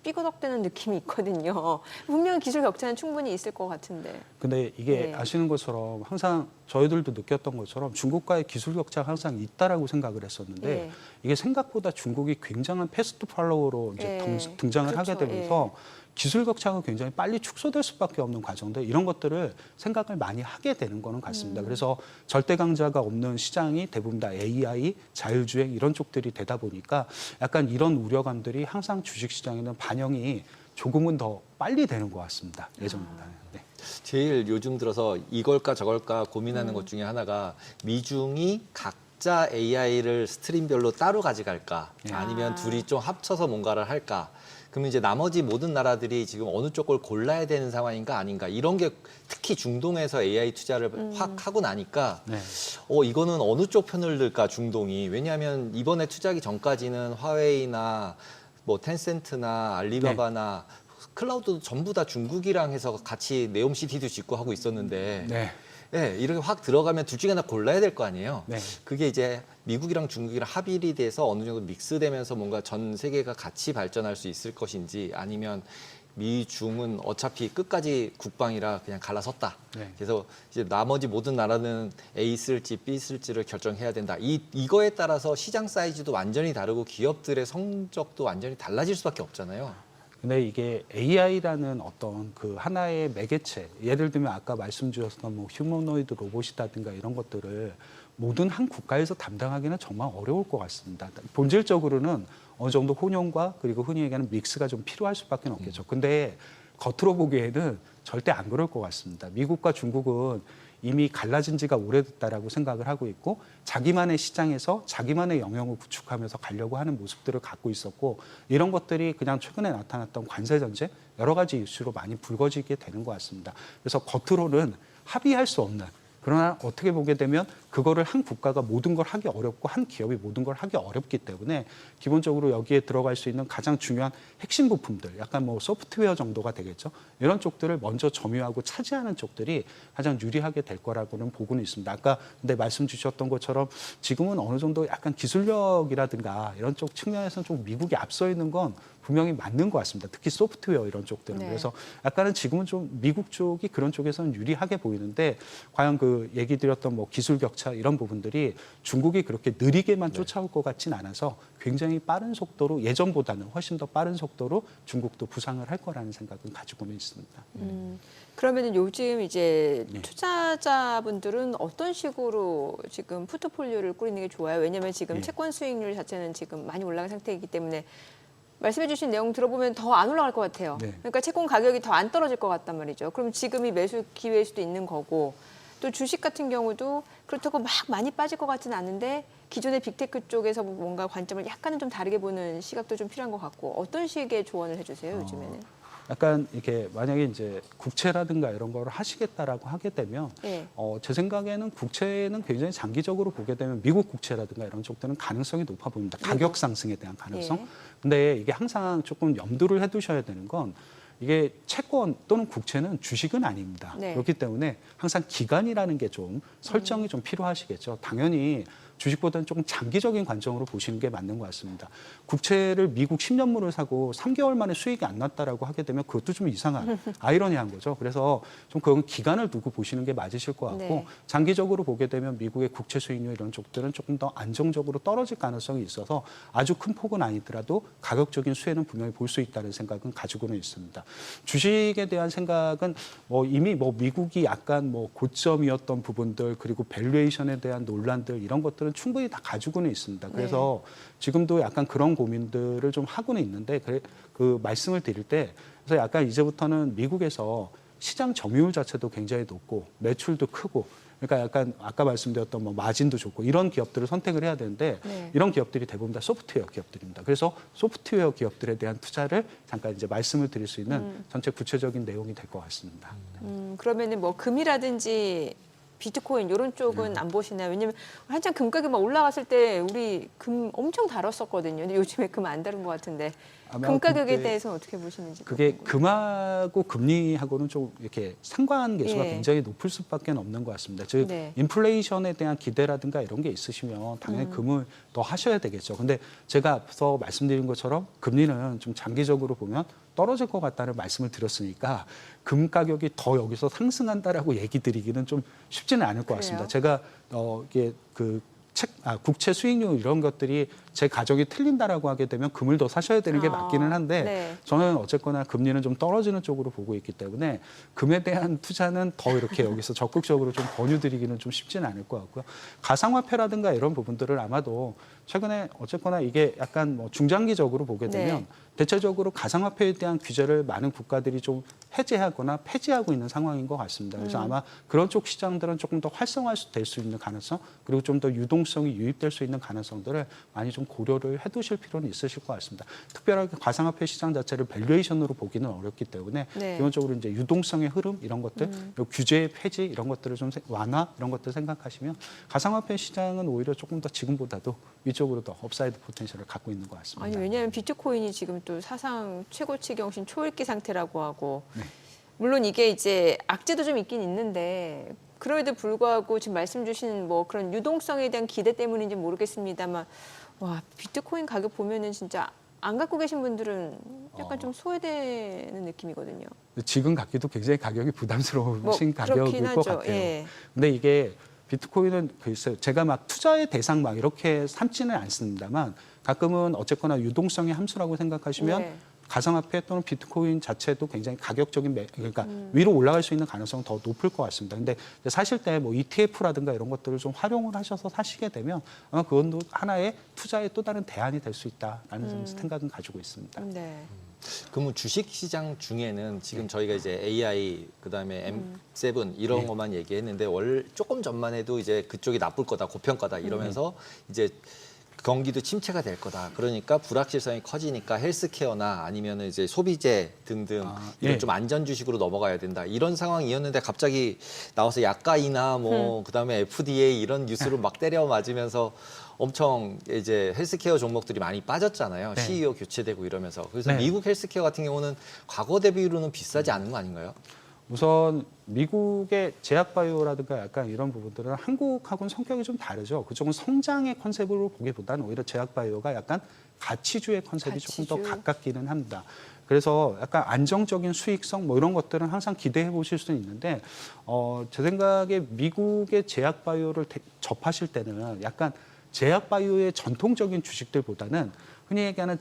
A: 삐거덕대는 느낌이 있거든요. 분명히 기술 격차는 충분히 있을 것 같은데.
C: 근데 이게
A: 네.
C: 아시는 것처럼 항상 저희들도 느꼈던 것처럼 중국과의 기술 격차가 항상 있다라고 생각을 했었는데
A: 네.
C: 이게 생각보다 중국이 굉장한 패스트 팔로워로 이제
A: 네.
C: 등장을
A: 그렇죠.
C: 하게 되면서 기술 격차가 굉장히 빨리 축소될 수밖에 없는 과정들 이런 것들을 생각을 많이 하게 되는 거는 같습니다. 그래서 절대 강자가 없는 시장이 대부분 다 AI, 자율주행 이런 쪽들이 되다 보니까 약간 이런 우려감들이 항상 주식시장에는 반영이 조금은 더 빨리 되는 것 같습니다. 예전보다는. 네.
B: 제일 요즘 들어서 이걸까 저걸까 고민하는 것 중에 하나가 미중이 각자 AI를 스트림별로 따로 가져갈까 아니면 둘이 좀 합쳐서 뭔가를 할까. 그러면 이제 나머지 모든 나라들이 지금 어느 쪽을 골라야 되는 상황인가 아닌가 이런 게 특히 중동에서 AI 투자를 확 하고 나니까 이거는 어느 쪽 편을 들까 중동이. 왜냐하면 이번에 투자하기 전까지는 화웨이나 뭐 텐센트나 알리바바나 클라우드도 전부 다 중국이랑 해서 같이 네옴시티도 짓고 하고 있었는데 네, 이렇게 확 들어가면 둘 중에 하나 골라야 될 거 아니에요.
C: 네.
B: 그게 이제 미국이랑 중국이랑 합일이 돼서 어느 정도 믹스되면서 뭔가 전 세계가 같이 발전할 수 있을 것인지 아니면 미중은 어차피 끝까지 국방이라 그냥 갈라섰다.
C: 네.
B: 그래서 이제 나머지 모든 나라는 A 쓸지 B 쓸지를 결정해야 된다. 이거에 따라서 시장 사이즈도 완전히 다르고 기업들의 성적도 완전히 달라질 수밖에 없잖아요.
C: 근데 이게 AI라는 어떤 그 하나의 매개체, 예를 들면 아까 말씀 주셨던 뭐 휴머노이드 로봇이라든가 이런 것들을 모든 한 국가에서 담당하기는 정말 어려울 것 같습니다. 본질적으로는 어느 정도 혼용과 그리고 흔히 얘기하는 믹스가 좀 필요할 수밖에 없겠죠. 근데 겉으로 보기에는 절대 안 그럴 것 같습니다. 미국과 중국은 이미 갈라진 지가 오래됐다라고 생각을 하고 있고 자기만의 시장에서 자기만의 영역을 구축하면서 가려고 하는 모습들을 갖고 있었고 이런 것들이 그냥 최근에 나타났던 관세 전쟁 여러 가지 이슈로 많이 불거지게 되는 것 같습니다. 그래서 겉으로는 합의할 수 없는 그러나 어떻게 보게 되면 그거를 한 국가가 모든 걸 하기 어렵고 한 기업이 모든 걸 하기 어렵기 때문에 기본적으로 여기에 들어갈 수 있는 가장 중요한 핵심 부품들, 약간 뭐 소프트웨어 정도가 되겠죠. 이런 쪽들을 먼저 점유하고 차지하는 쪽들이 가장 유리하게 될 거라고는 보고는 있습니다. 아까 근데 말씀 주셨던 것처럼 지금은 어느 정도 약간 기술력이라든가 이런 쪽 측면에서는 좀 미국이 앞서 있는 건 분명히 맞는 것 같습니다. 특히 소프트웨어 이런 쪽들은. 그래서 약간은 지금은 좀 미국 쪽이 그런 쪽에서는 유리하게 보이는데 과연 그 얘기 드렸던 뭐 기술 격차 이런 부분들이 중국이 그렇게 느리게만 쫓아올 것 같진 않아서 굉장히 빠른 속도로 예전보다는 훨씬 더 빠른 속도로 중국도 부상을 할 거라는 생각은 가지고는 있습니다.
A: 그러면 요즘 이제 투자자분들은 어떤 식으로 지금 포트폴리오를 꾸리는 게 좋아요? 왜냐하면 지금 채권 수익률 자체는 지금 많이 올라간 상태이기 때문에 말씀해 주신 내용 들어보면 더 안 올라갈 것 같아요. 그러니까 채권 가격이 더 안 떨어질 것 같단 말이죠. 그럼 지금이 매수 기회일 수도 있는 거고 또 주식 같은 경우도 그렇다고 막 많이 빠질 것 같지는 않은데 기존의 빅테크 쪽에서 뭔가 관점을 약간은 좀 다르게 보는 시각도 좀 필요한 것 같고 어떤 식의 조언을 해주세요, 요즘에는?
C: 약간 이렇게 만약에 이제 국채라든가 이런 거를 하시겠다라고 하게 되면 제 생각에는 국채는 굉장히 장기적으로 보게 되면 미국 국채라든가 이런 쪽들은 가능성이 높아 보입니다. 가격 상승에 대한 가능성. 근데 이게 항상 조금 염두를 해두셔야 되는 건 이게 채권 또는 국채는 주식은 아닙니다. 그렇기 때문에 항상 기간이라는 게 좀 설정이 좀 필요하시겠죠. 당연히 주식보다는 조금 장기적인 관점으로 보시는 게 맞는 것 같습니다. 국채를 미국 10년물을 사고 3개월 만에 수익이 안 났다라고 하게 되면 그것도 좀 이상한 아이러니한 거죠. 그래서 좀 그건 기간을 두고 보시는 게 맞으실 것 같고 장기적으로 보게 되면 미국의 국채 수익률 이런 쪽들은 조금 더 안정적으로 떨어질 가능성이 있어서 아주 큰 폭은 아니더라도 가격적인 수혜는 분명히 볼 수 있다는 생각은 가지고는 있습니다. 주식에 대한 생각은 뭐 이미 뭐 미국이 약간 뭐 고점이었던 부분들 그리고 밸류에이션에 대한 논란들 이런 것들은 충분히 다 가지고는 있습니다. 그래서 지금도 약간 그런 고민들을 좀 하고는 있는데 그 말씀을 드릴 때 그래서 약간 이제부터는 미국에서 시장 점유율 자체도 굉장히 높고 매출도 크고 그러니까 약간 아까 말씀드렸던 뭐 마진도 좋고 이런 기업들을 선택을 해야 되는데 이런 기업들이 대부분 다 소프트웨어 기업들입니다. 그래서 소프트웨어 기업들에 대한 투자를 잠깐 이제 말씀을 드릴 수 있는 전체 구체적인 내용이 될 것 같습니다.
A: 그러면은 뭐 금이라든지 비트코인 이런 쪽은 안 보시나요? 왜냐면 한창 금 가격이 막 올라갔을 때 우리 금 엄청 다뤘었거든요. 근데 요즘에 금 안 다룬 것 같은데 금 가격에 대해서는 어떻게 보시는지.
C: 그게 금하고 금리하고는 좀 이렇게 상관계수가 굉장히 높을 수밖에 없는 것 같습니다. 즉 인플레이션에 대한 기대라든가 이런 게 있으시면 당연히 금을 더 하셔야 되겠죠. 근데 제가 앞서 말씀드린 것처럼 금리는 좀 장기적으로 보면 떨어질 것 같다는 말씀을 드렸으니까 금 가격이 더 여기서 상승한다라고 얘기 드리기는 좀 쉽지는 않을 것 같습니다. 제가 이게 국채 수익률 이런 것들이 제 가정이 틀린다라고 하게 되면 금을 더 사셔야 되는 게 맞기는 한데
A: 네.
C: 저는 어쨌거나 금리는 좀 떨어지는 쪽으로 보고 있기 때문에 금에 대한 투자는 더 이렇게 여기서 적극적으로 좀 권유드리기는 좀 쉽지는 않을 것 같고요. 가상화폐라든가 이런 부분들을 아마도 최근에 어쨌거나 이게 약간 뭐 중장기적으로 보게 되면
A: 네.
C: 대체적으로 가상화폐에 대한 규제를 많은 국가들이 좀 해제하거나 폐지하고 있는 상황인 것 같습니다. 그래서 아마 그런 쪽 시장들은 조금 더 활성화될 수 있는 가능성, 그리고 좀 더 유동성이 유입될 수 있는 가능성들을 많이 좀 고려를 해두실 필요는 있으실 것 같습니다. 특별하게 가상화폐 시장 자체를 밸류에이션으로 보기는 어렵기 때문에
A: 네.
C: 기본적으로 이제 유동성의 흐름 이런 것들, 규제의 폐지 이런 것들을 좀 완화 이런 것들 생각하시면 가상화폐 시장은 오히려 조금 더 지금보다도 위쪽으로 더 업사이드 포텐셜을 갖고 있는 것 같습니다.
A: 아니 왜냐하면 비트코인이 지금 또 사상 최고치 경신 초읽기 상태라고 하고
C: 네.
A: 물론 이게 이제 악재도 좀 있긴 있는데 그럼에도 불구하고 지금 말씀 주신 뭐 그런 유동성에 대한 기대 때문인지 모르겠습니다만 와 비트코인 가격 보면은 진짜 안 갖고 계신 분들은 약간 좀 소외되는 느낌이거든요.
C: 지금 갖기도 굉장히 가격이 부담스러우신
A: 뭐
C: 가격일 것
A: 하죠.
C: 같아요.
A: 예.
C: 근데 이게 비트코인은 글쎄요, 제가 막 투자의 대상 막 이렇게 삼지는 않습니다만 가끔은 어쨌거나 유동성의 함수라고 생각하시면
A: 네.
C: 가상화폐 또는 비트코인 자체도 굉장히 가격적인 그러니까 위로 올라갈 수 있는 가능성은 더 높을 것 같습니다. 근데 사실 때 뭐 ETF라든가 이런 것들을 좀 활용을 하셔서 사시게 되면 아마 그건 하나의 투자의 또 다른 대안이 될 수 있다라는 생각은 가지고 있습니다.
A: 네.
B: 그러면 주식 시장 중에는 지금 저희가 이제 AI 그다음에 M7 이런 것만 얘기했는데 조금 전만 해도 이제 그쪽이 나쁠 거다, 고평가다 이러면서 이제 경기도 침체가 될 거다. 그러니까 불확실성이 커지니까 헬스케어나 아니면 이제 소비재 등등 이런 좀 안전 주식으로 넘어가야 된다. 이런 상황이었는데 갑자기 나와서 약가이나 뭐 그다음에 FDA 이런 뉴스를 막 때려 맞으면서 엄청 이제 헬스케어 종목들이 많이 빠졌잖아요.
C: 네.
B: CEO 교체되고 이러면서. 그래서
C: 네.
B: 미국 헬스케어 같은 경우는 과거 대비로는 비싸지 않은 거 아닌가요?
C: 우선 미국의 제약바이오라든가 약간 이런 부분들은 한국하고는 성격이 좀 다르죠. 그쪽은 성장의 컨셉으로 보기보다는 오히려 제약바이오가 약간 가치주의 컨셉이 조금 더 가깝기는 합니다. 그래서 약간 안정적인 수익성 뭐 이런 것들은 항상 기대해 보실 수는 있는데 제 생각에 미국의 제약바이오를 접하실 때는 약간 제약바이오의 전통적인 주식들보다는 흔히 얘기하는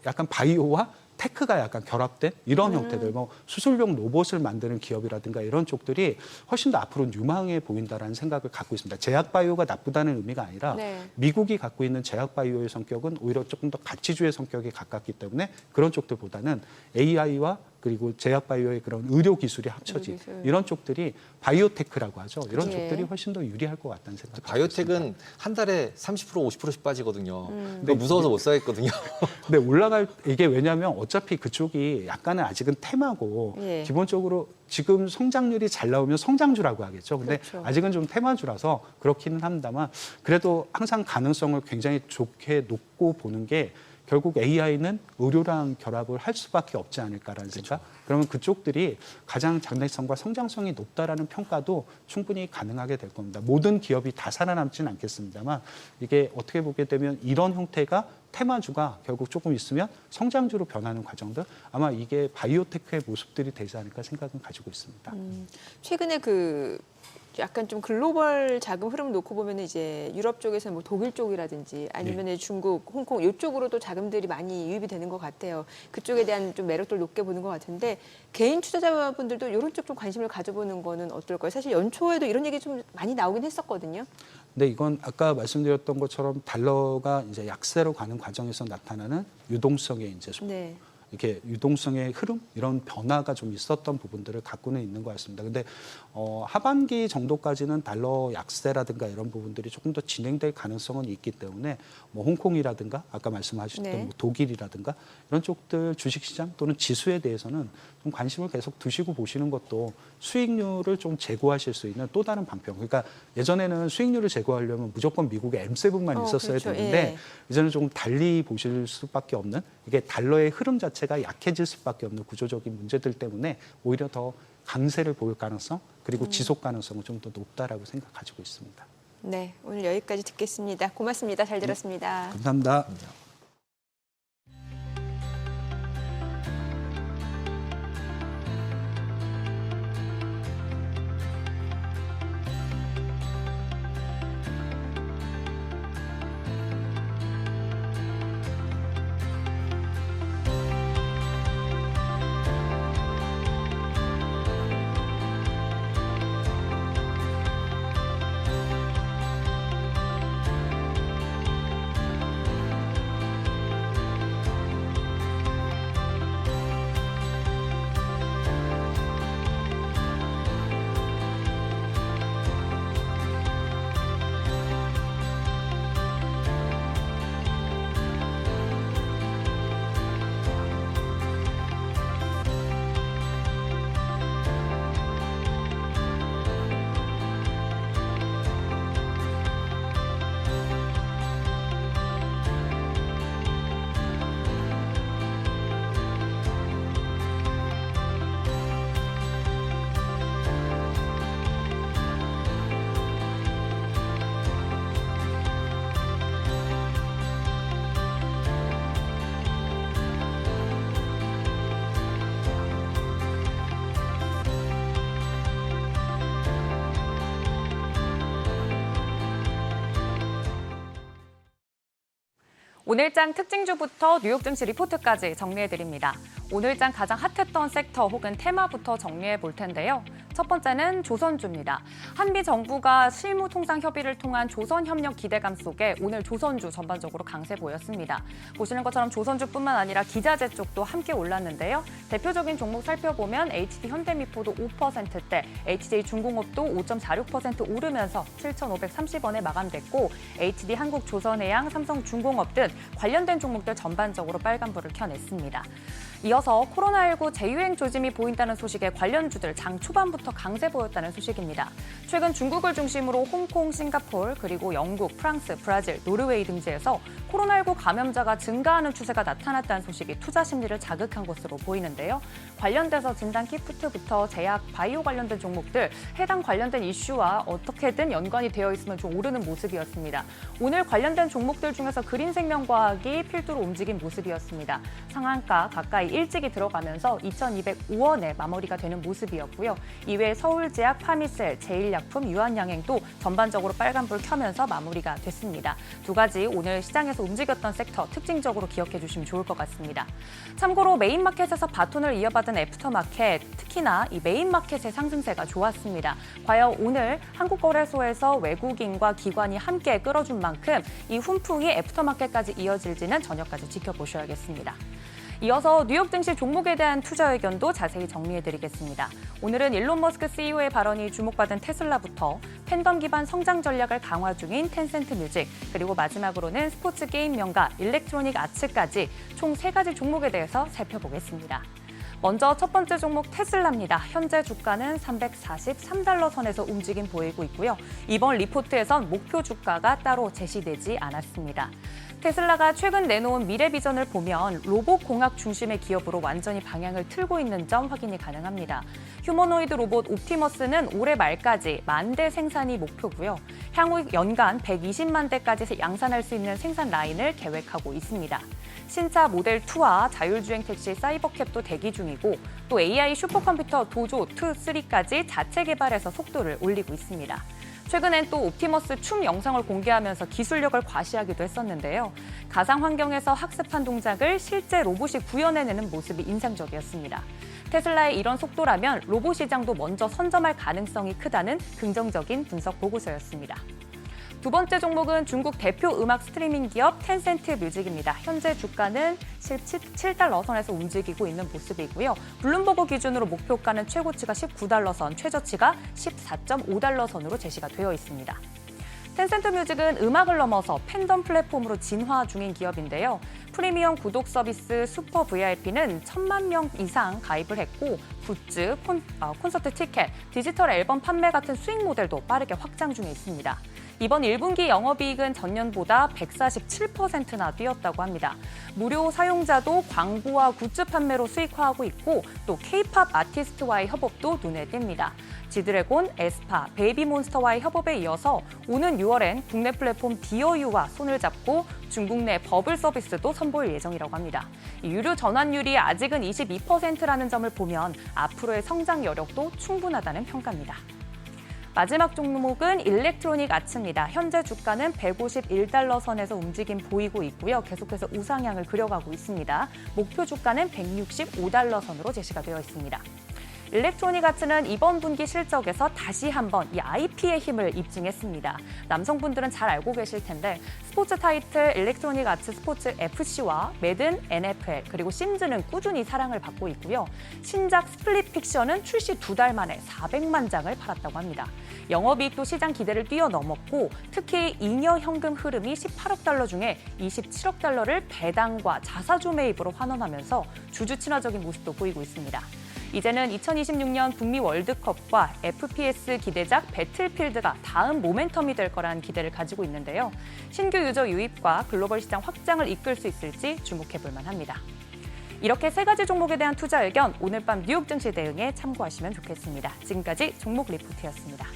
C: 약간 바이오와 테크가 약간 결합된 이런 형태들, 뭐 수술용 로봇을 만드는 기업이라든가 이런 쪽들이 훨씬 더 앞으로는 유망해 보인다라는 생각을 갖고 있습니다. 제약바이오가 나쁘다는 의미가 아니라 미국이 갖고 있는 제약바이오의 성격은 오히려 조금 더 가치주의 성격에 가깝기 때문에 그런 쪽들보다는 AI와 그리고 제약바이오의 그런 의료 기술이 합쳐진 이런 쪽들이 바이오테크라고 하죠. 이런 쪽들이 훨씬 더 유리할 것 같다는 생각이 듭니다.
B: 바이오텍은 한 달에 30% 50%씩 빠지거든요. 근데 무서워서 못 사겠거든요.
C: 근데 이게 왜냐하면 어차피 그쪽이 약간은 아직은 테마고 기본적으로 지금 성장률이 잘 나오면 성장주라고 하겠죠. 근데
A: 그렇죠.
C: 아직은 좀 테마주라서 그렇기는 합니다만 그래도 항상 가능성을 굉장히 좋게 놓고 보는 게 결국 AI는 의료랑 결합을 할 수밖에 없지 않을까라는 생각. 그러면 그쪽들이 가장 장래성과 성장성이 높다라는 평가도 충분히 가능하게 될 겁니다. 모든 기업이 다 살아남지는 않겠습니다만 이게 어떻게 보게 되면 이런 형태가 테마주가 결국 조금 있으면 성장주로 변하는 과정들 아마 이게 바이오테크의 모습들이 되지 않을까 생각은 가지고 있습니다.
A: 최근에 약간 좀 글로벌 자금 흐름을 놓고 보면 이제 유럽 쪽에서 뭐 독일 쪽이라든지 아니면 중국, 홍콩 이쪽으로도 자금들이 많이 유입이 되는 것 같아요. 그쪽에 대한 좀 매력도를 높게 보는 것 같은데 개인 투자자분들도 이런 쪽 좀 관심을 가져보는 거는 어떨까요? 사실 연초에도 이런 얘기 좀 많이 나오긴 했었거든요.
C: 근데 이건 아까 말씀드렸던 것처럼 달러가 이제 약세로 가는 과정에서 나타나는 유동성의 이제 이렇게 유동성의 흐름 이런 변화가 좀 있었던 부분들을 갖고는 있는 것 같습니다. 근데 하반기 정도까지는 달러 약세라든가 이런 부분들이 조금 더 진행될 가능성은 있기 때문에 뭐 홍콩이라든가 아까 말씀하셨던 뭐 독일이라든가 이런 쪽들 주식시장 또는 지수에 대해서는 좀 관심을 계속 두시고 보시는 것도 수익률을 좀 제고하실 수 있는 또 다른 방법. 그러니까 예전에는 수익률을 제고하려면 무조건 미국의 M7만 있었어야 되는데 이제는 조금 달리 보실 수밖에 없는 이게 달러의 흐름 자체가 약해질 수밖에 없는 구조적인 문제들 때문에 오히려 더 강세를 보일 가능성 그리고 지속 가능성은 좀 더 높다라고 생각 가지고 있습니다.
A: 네, 오늘 여기까지 듣겠습니다. 고맙습니다. 잘 들었습니다.
C: 감사합니다.
D: 오늘장 특징주부터 뉴욕 증시 리포트까지 정리해드립니다. 오늘장 가장 핫했던 섹터 혹은 테마부터 정리해 볼 텐데요. 첫 번째는 조선주입니다. 한미 정부가 실무 통상 협의를 통한 조선 협력 기대감 속에 오늘 조선주 전반적으로 강세 보였습니다. 보시는 것처럼 조선주뿐만 아니라 기자재 쪽도 함께 올랐는데요. 대표적인 종목 살펴보면 HD 현대미포도 5%대, HJ 중공업도 5.46% 오르면서 7,530원에 마감됐고 HD 한국조선해양, 삼성중공업 등 관련된 종목들 전반적으로 빨간불을 켜냈습니다. 이어서 코로나19 재유행 조짐이 보인다는 소식에 관련주들 장 초반부터 강세 보였다는 소식입니다. 최근 중국을 중심으로 홍콩, 싱가포르, 그리고 영국, 프랑스, 브라질, 노르웨이 등지에서 코로나19 감염자가 증가하는 추세가 나타났다는 소식이 투자 심리를 자극한 것으로 보이는데요. 관련돼서 진단 키프트부터 제약, 바이오 관련된 종목들 해당 관련된 이슈와 어떻게든 연관이 되어 있으면 좀 오르는 모습이었습니다. 오늘 관련된 종목들 중에서 그린생명과학이 필두로 움직인 모습이었습니다. 상한가 가까이 일찍이 들어가면서 2,205원에 마무리가 되는 모습이었고요. 이외에 서울제약, 파미셀, 제일약품, 유한양행도 전반적으로 빨간불 켜면서 마무리가 됐습니다. 두 가지 오늘 시장에서 움직였던 섹터 특징적으로 기억해 주시면 좋을 것 같습니다. 참고로 메인마켓에서 바톤을 이어받은 애프터마켓, 특히나 이 메인마켓의 상승세가 좋았습니다. 과연 오늘 한국거래소에서 외국인과 기관이 함께 끌어준 만큼 이 훈풍이 애프터마켓까지 이어질지는 저녁까지 지켜보셔야겠습니다. 이어서 뉴욕 증시 종목에 대한 투자 의견도 자세히 정리해드리겠습니다. 오늘은 일론 머스크 CEO의 발언이 주목받은 테슬라부터 팬덤 기반 성장 전략을 강화 중인 텐센트 뮤직, 그리고 마지막으로는 스포츠 게임 명가 일렉트로닉 아츠까지 총 3가지 종목에 대해서 살펴보겠습니다. 먼저 첫 번째 종목 테슬라입니다. 현재 주가는 343달러 선에서 움직임 보이고 있고요. 이번 리포트에선 목표 주가가 따로 제시되지 않았습니다. 테슬라가 최근 내놓은 미래 비전을 보면 로봇 공학 중심의 기업으로 완전히 방향을 틀고 있는 점 확인이 가능합니다. 휴머노이드 로봇 옵티머스는 올해 말까지 10,000대 생산이 목표고요. 향후 연간 120만 대까지 양산할 수 있는 생산 라인을 계획하고 있습니다. 신차 모델 2와 자율주행 택시 사이버캡도 대기 중이고 또 AI 슈퍼컴퓨터 도조 2, 3까지 자체 개발해서 속도를 올리고 있습니다. 최근엔 또 옵티머스 춤 영상을 공개하면서 기술력을 과시하기도 했었는데요. 가상 환경에서 학습한 동작을 실제 로봇이 구현해내는 모습이 인상적이었습니다. 테슬라의 이런 속도라면 로봇 시장도 먼저 선점할 가능성이 크다는 긍정적인 분석 보고서였습니다. 두 번째 종목은 중국 대표 음악 스트리밍 기업 텐센트 뮤직입니다. 현재 주가는 17달러 선에서 움직이고 있는 모습이고요. 블룸버그 기준으로 목표가는 최고치가 19달러 선, 최저치가 14.5달러 선으로 제시가 되어 있습니다. 텐센트 뮤직은 음악을 넘어서 팬덤 플랫폼으로 진화 중인 기업인데요. 프리미엄 구독 서비스 슈퍼 VIP는 1,000만 명 이상 가입을 했고 굿즈, 콘서트 티켓, 디지털 앨범 판매 같은 수익 모델도 빠르게 확장 중에 있습니다. 이번 1분기 영업이익은 전년보다 147%나 뛰었다고 합니다. 무료 사용자도 광고와 굿즈 판매로 수익화하고 있고 또 K-팝 아티스트와의 협업도 눈에 띕니다. 지드래곤, 에스파, 베이비몬스터와의 협업에 이어서 오는 6월엔 국내 플랫폼 디어유와 손을 잡고 중국 내 버블 서비스도 선보일 예정이라고 합니다. 유료 전환율이 아직은 22%라는 점을 보면 앞으로의 성장 여력도 충분하다는 평가입니다. 마지막 종목은 일렉트로닉 아츠입니다. 현재 주가는 151달러 선에서 움직임 보이고 있고요. 계속해서 우상향을 그려가고 있습니다. 목표 주가는 165달러 선으로 제시가 되어 있습니다. 일렉트로닉 아츠는 이번 분기 실적에서 다시 한번 이 IP의 힘을 입증했습니다. 남성분들은 잘 알고 계실 텐데 스포츠 타이틀 일렉트로닉 아츠 스포츠 FC와 매든 NFL 그리고 심즈는 꾸준히 사랑을 받고 있고요. 신작 스플릿 픽션은 출시 2달 만에 400만 장을 팔았다고 합니다. 영업이익도 시장 기대를 뛰어넘었고 특히 잉여 현금 흐름이 18억 달러 중에 27억 달러를 배당과 자사주 매입으로 환원하면서 주주 친화적인 모습도 보이고 있습니다. 이제는 2026년 북미 월드컵과 FPS 기대작 배틀필드가 다음 모멘텀이 될 거라는 기대를 가지고 있는데요. 신규 유저 유입과 글로벌 시장 확장을 이끌 수 있을지 주목해 볼 만합니다. 이렇게 3가지 종목에 대한 투자 의견 오늘 밤 뉴욕 증시 대응에 참고하시면 좋겠습니다. 지금까지 종목 리포트였습니다.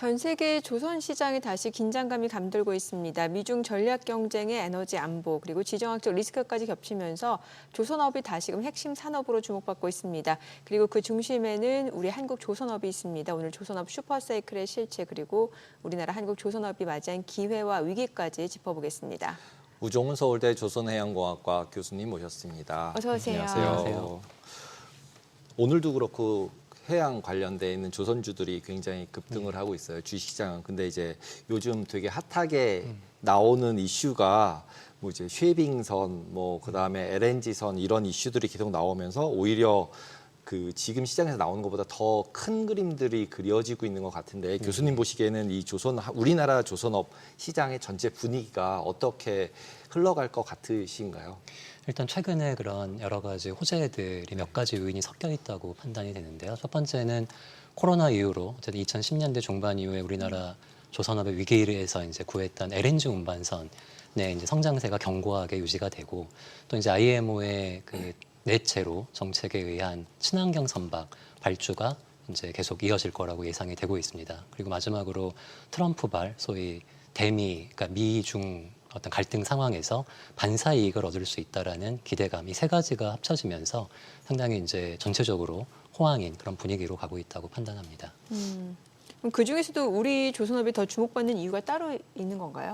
A: 전 세계 조선 시장이 다시 긴장감이 감돌고 있습니다. 미중 전략 경쟁의 에너지 안보 그리고 지정학적 리스크까지 겹치면서 조선업이 다시금 핵심 산업으로 주목받고 있습니다. 그리고 그 중심에는 우리 한국 조선업이 있습니다. 오늘 조선업 슈퍼사이클의 실체 그리고 우리나라 한국 조선업이 맞이한 기회와 위기까지 짚어보겠습니다.
B: 우종훈 서울대 조선해양공학과 교수님 모셨습니다.
A: 어서 오세요.
B: 안녕하세요. 오늘도 그렇고 해양 관련돼 있는 조선주들이 굉장히 급등을 하고 있어요. 주식시장은. 근데 이제 요즘 되게 핫하게 나오는 이슈가 뭐 이제 쉐빙선, 뭐 그다음에 LNG선 이런 이슈들이 계속 나오면서 오히려 그 지금 시장에서 나오는 것보다 더 큰 그림들이 그려지고 있는 것 같은데 교수님 보시기에는 이 우리나라 조선업 시장의 전체 분위기가 어떻게 흘러갈 것 같으신가요?
E: 일단 최근에 그런 여러 가지 호재들이 몇 가지 요인이 섞여 있다고 판단이 되는데요. 첫 번째는 코로나 이후로 어쨌든 2010년대 중반 이후에 우리나라 조선업의 위기에서 이제 구했던 LNG 운반선의 이제 성장세가 견고하게 유지가 되고 또 이제 IMO의 그 내체로 정책에 의한 친환경 선박 발주가 이제 계속 이어질 거라고 예상이 되고 있습니다. 그리고 마지막으로 트럼프발 소위 대미, 그러니까 미중 어떤 갈등 상황에서 반사 이익을 얻을 수 있다라는 기대감, 이 세 가지가 합쳐지면서 상당히 이제 전체적으로 호황인 그런 분위기로 가고 있다고 판단합니다.
A: 그럼 그 중에서도 우리 조선업이 더 주목받는 이유가 따로 있는 건가요?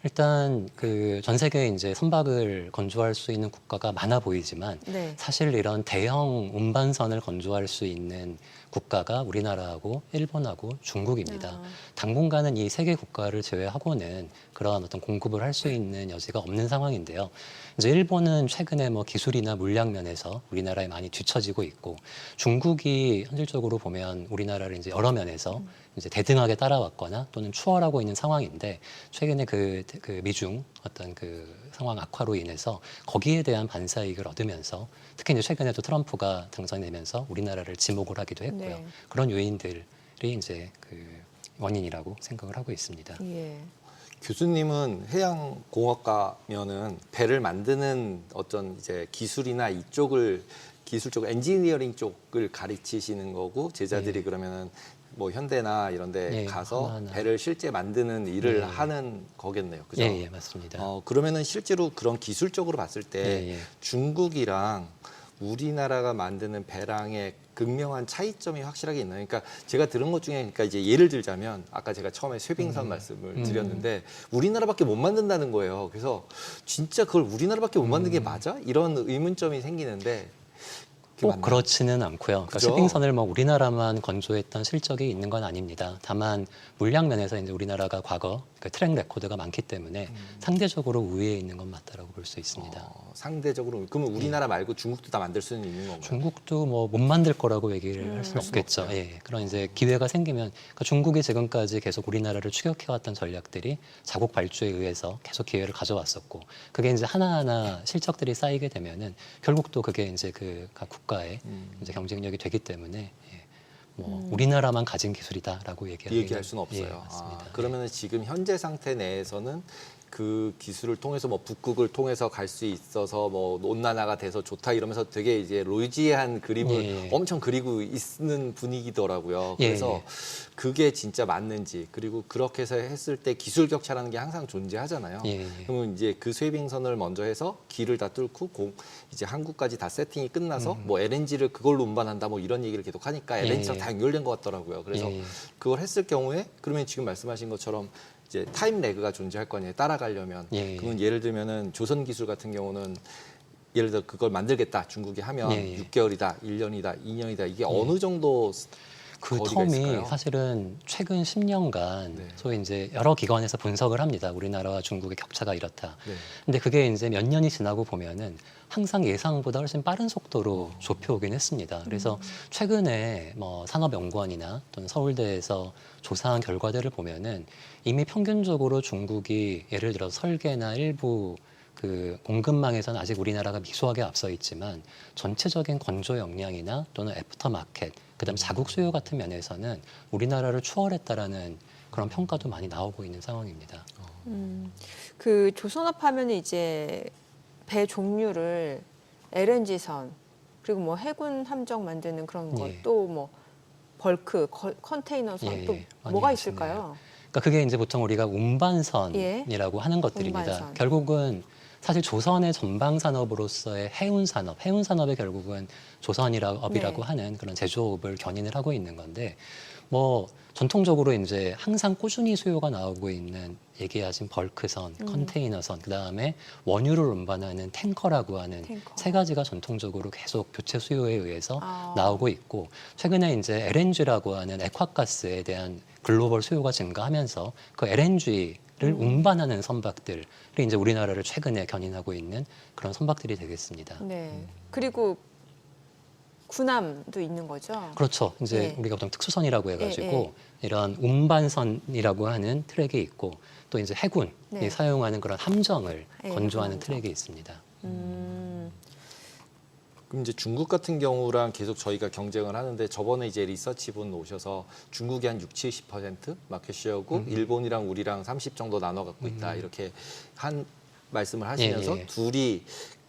E: 일단 그 전 세계에 이제 선박을 건조할 수 있는 국가가 많아 보이지만
A: 네.
E: 사실 이런 대형 운반선을 건조할 수 있는 국가가 우리나라하고 일본하고 중국입니다. 당분간은 이 세 개 국가를 제외하고는 그러한 어떤 공급을 할 수 있는 여지가 없는 상황인데요. 이제 일본은 최근에 뭐 기술이나 물량 면에서 우리나라에 많이 뒤처지고 있고 중국이 현실적으로 보면 우리나라를 이제 여러 면에서 이제 대등하게 따라왔거나 또는 추월하고 있는 상황인데 최근에 그 미중 어떤 그 상황 악화로 인해서 거기에 대한 반사 이익을 얻으면서 특히 이제 최근에 또 트럼프가 당선이 되면서 우리나라를 지목을 하기도 했고요.
A: 네.
E: 그런 요인들이 이제 그 원인이라고 생각을 하고 있습니다.
A: 예.
B: 교수님은 해양공학과면은 배를 만드는 어떤 이제 기술이나 이쪽을 기술적 엔지니어링 쪽을 가르치시는 거고 제자들이
E: 네.
B: 그러면은 뭐 현대나 이런 데
E: 네,
B: 가서
E: 하나하나.
B: 배를 실제 만드는 일을
E: 네.
B: 하는 거겠네요. 그죠?
E: 예, 맞습니다.
B: 그러면은 실제로 그런 기술적으로 봤을 때
E: 예, 예.
B: 중국이랑 우리나라가 만드는 배랑의 극명한 차이점이 확실하게 있나요? 그러니까 제가 들은 것 중에 그러니까 이제 예를 들자면 아까 제가 처음에 쉐빙선 말씀을 드렸는데 우리나라밖에 못 만든다는 거예요. 그래서 진짜 그걸 우리나라밖에 못 만든 게 맞아? 이런 의문점이 생기는데
E: 꼭
B: 맞나요?
E: 그렇지는 않고요. 그러니까
B: 그죠?
E: 쉐빙선을 뭐 우리나라만 건조했던 실적이 있는 건 아닙니다. 다만 물량 면에서 이제 우리나라가 과거 그 트랙 레코드가 많기 때문에 상대적으로 우위에 있는 건 맞다라고 볼 수 있습니다.
B: 상대적으로 그러면 우리나라 말고 중국도 다 만들 수는 있는 건가요?
E: 중국도 뭐 못 만들 거라고 얘기를 할 수는 없겠죠. 예, 그런 이제 기회가 생기면 그러니까 중국이 지금까지 계속 우리나라를 추격해왔던 전략들이 자국 발주에 의해서 계속 기회를 가져왔었고 그게 이제 하나하나 실적들이 쌓이게 되면은 결국 또 그게 이제 그 각 국가의 이제 경쟁력이 되기 때문에 예, 뭐 우리나라만 가진 기술이다라고
B: 얘기할 수는 없어요.
E: 예, 맞습니다.
B: 그러면 지금 현재 상태 내에서는 그 기술을 통해서 뭐 북극을 통해서 갈 수 있어서 뭐 온난화가 돼서 좋다 이러면서 되게 이제 로지한 그림을
E: 예.
B: 엄청 그리고 있는 분위기더라고요. 그래서 그게 진짜 맞는지 그리고 그렇게 해서 했을 때 기술 격차라는 게 항상 존재하잖아요. 그러면 이제 그 쉐빙선을 먼저 해서 길을 다 뚫고 이제 한국까지 다 세팅이 끝나서 뭐 LNG를 그걸로 운반한다 뭐 이런 얘기를 계속 하니까 LNG랑 다 연결된 것 같더라고요. 그래서 그걸 했을 경우에 그러면 지금 말씀하신 것처럼 이제 타임 레그가 존재할 거 아니에요. 따라가려면. 그러면 예를 들면은 조선 기술 같은 경우는 예를 들어 그걸 만들겠다. 중국이 하면 6개월이다, 1년이다, 2년이다. 이게 어느 정도
E: 그
B: 거리가
E: 텀이
B: 있을까요?
E: 사실은 최근 10년간 소위 이제 여러 기관에서 분석을 합니다. 우리나라와 중국의 격차가 이렇다. 근데 그게 이제 몇 년이 지나고 보면은 항상 예상보다 훨씬 빠른 속도로 좁혀오긴 했습니다. 그래서 최근에 뭐 산업연구원이나 또는 서울대에서 조사한 결과들을 보면은 이미 평균적으로 중국이 예를 들어 설계나 일부 그 공급망에서는 아직 우리나라가 미소하게 앞서 있지만 전체적인 건조 역량이나 또는 애프터 마켓, 그다음 자국 수요 같은 면에서는 우리나라를 추월했다라는 그런 평가도 많이 나오고 있는 상황입니다.
A: 그 조선업 하면 이제 배 종류를 LNG선 그리고 뭐 해군 함정 만드는 그런 것 또 뭐 벌크, 컨테이너선
E: 예,
A: 또
E: 많이
A: 뭐가
E: 하시네요.
A: 있을까요?
E: 그러니까 그게 이제 보통 우리가 운반선이라고 하는 것들입니다.
A: 운반선.
E: 결국은 사실 조선의 전방 산업으로서의 해운 산업이 결국은 조선업이라고 하는 그런 제조업을 견인을 하고 있는 건데, 뭐 전통적으로 이제 항상 꾸준히 수요가 나오고 있는 얘기하신 벌크선, 컨테이너선, 그 다음에 원유를 운반하는 탱커라고 하는
A: 탱커.
E: 세 가지가 전통적으로 계속 교체 수요에 의해서 나오고 있고, 최근에 이제 LNG라고 하는 액화가스에 대한 글로벌 수요가 증가하면서 그 LNG를 운반하는 선박들이 이제 우리나라를 최근에 견인하고 있는 그런 선박들이 되겠습니다.
A: 네. 그리고 군함도 있는 거죠?
E: 그렇죠. 이제
A: 예.
E: 우리가 보통 특수선이라고 해가지고
A: 예.
E: 이런 운반선이라고 하는 트랙이 있고, 또 이제 해군이
A: 네.
E: 사용하는 그런 함정을
A: 예,
E: 건조하는
A: 함정.
E: 트랙이 있습니다.
B: 그럼 이제 중국 같은 경우랑 계속 저희가 경쟁을 하는데, 저번에 이제 리서치분 오셔서 중국이 한 60-70% 마켓쉐어고 일본이랑 우리랑 30 정도 나눠 갖고 있다, 이렇게 한 말씀을 하시면서
E: 예.
B: 둘이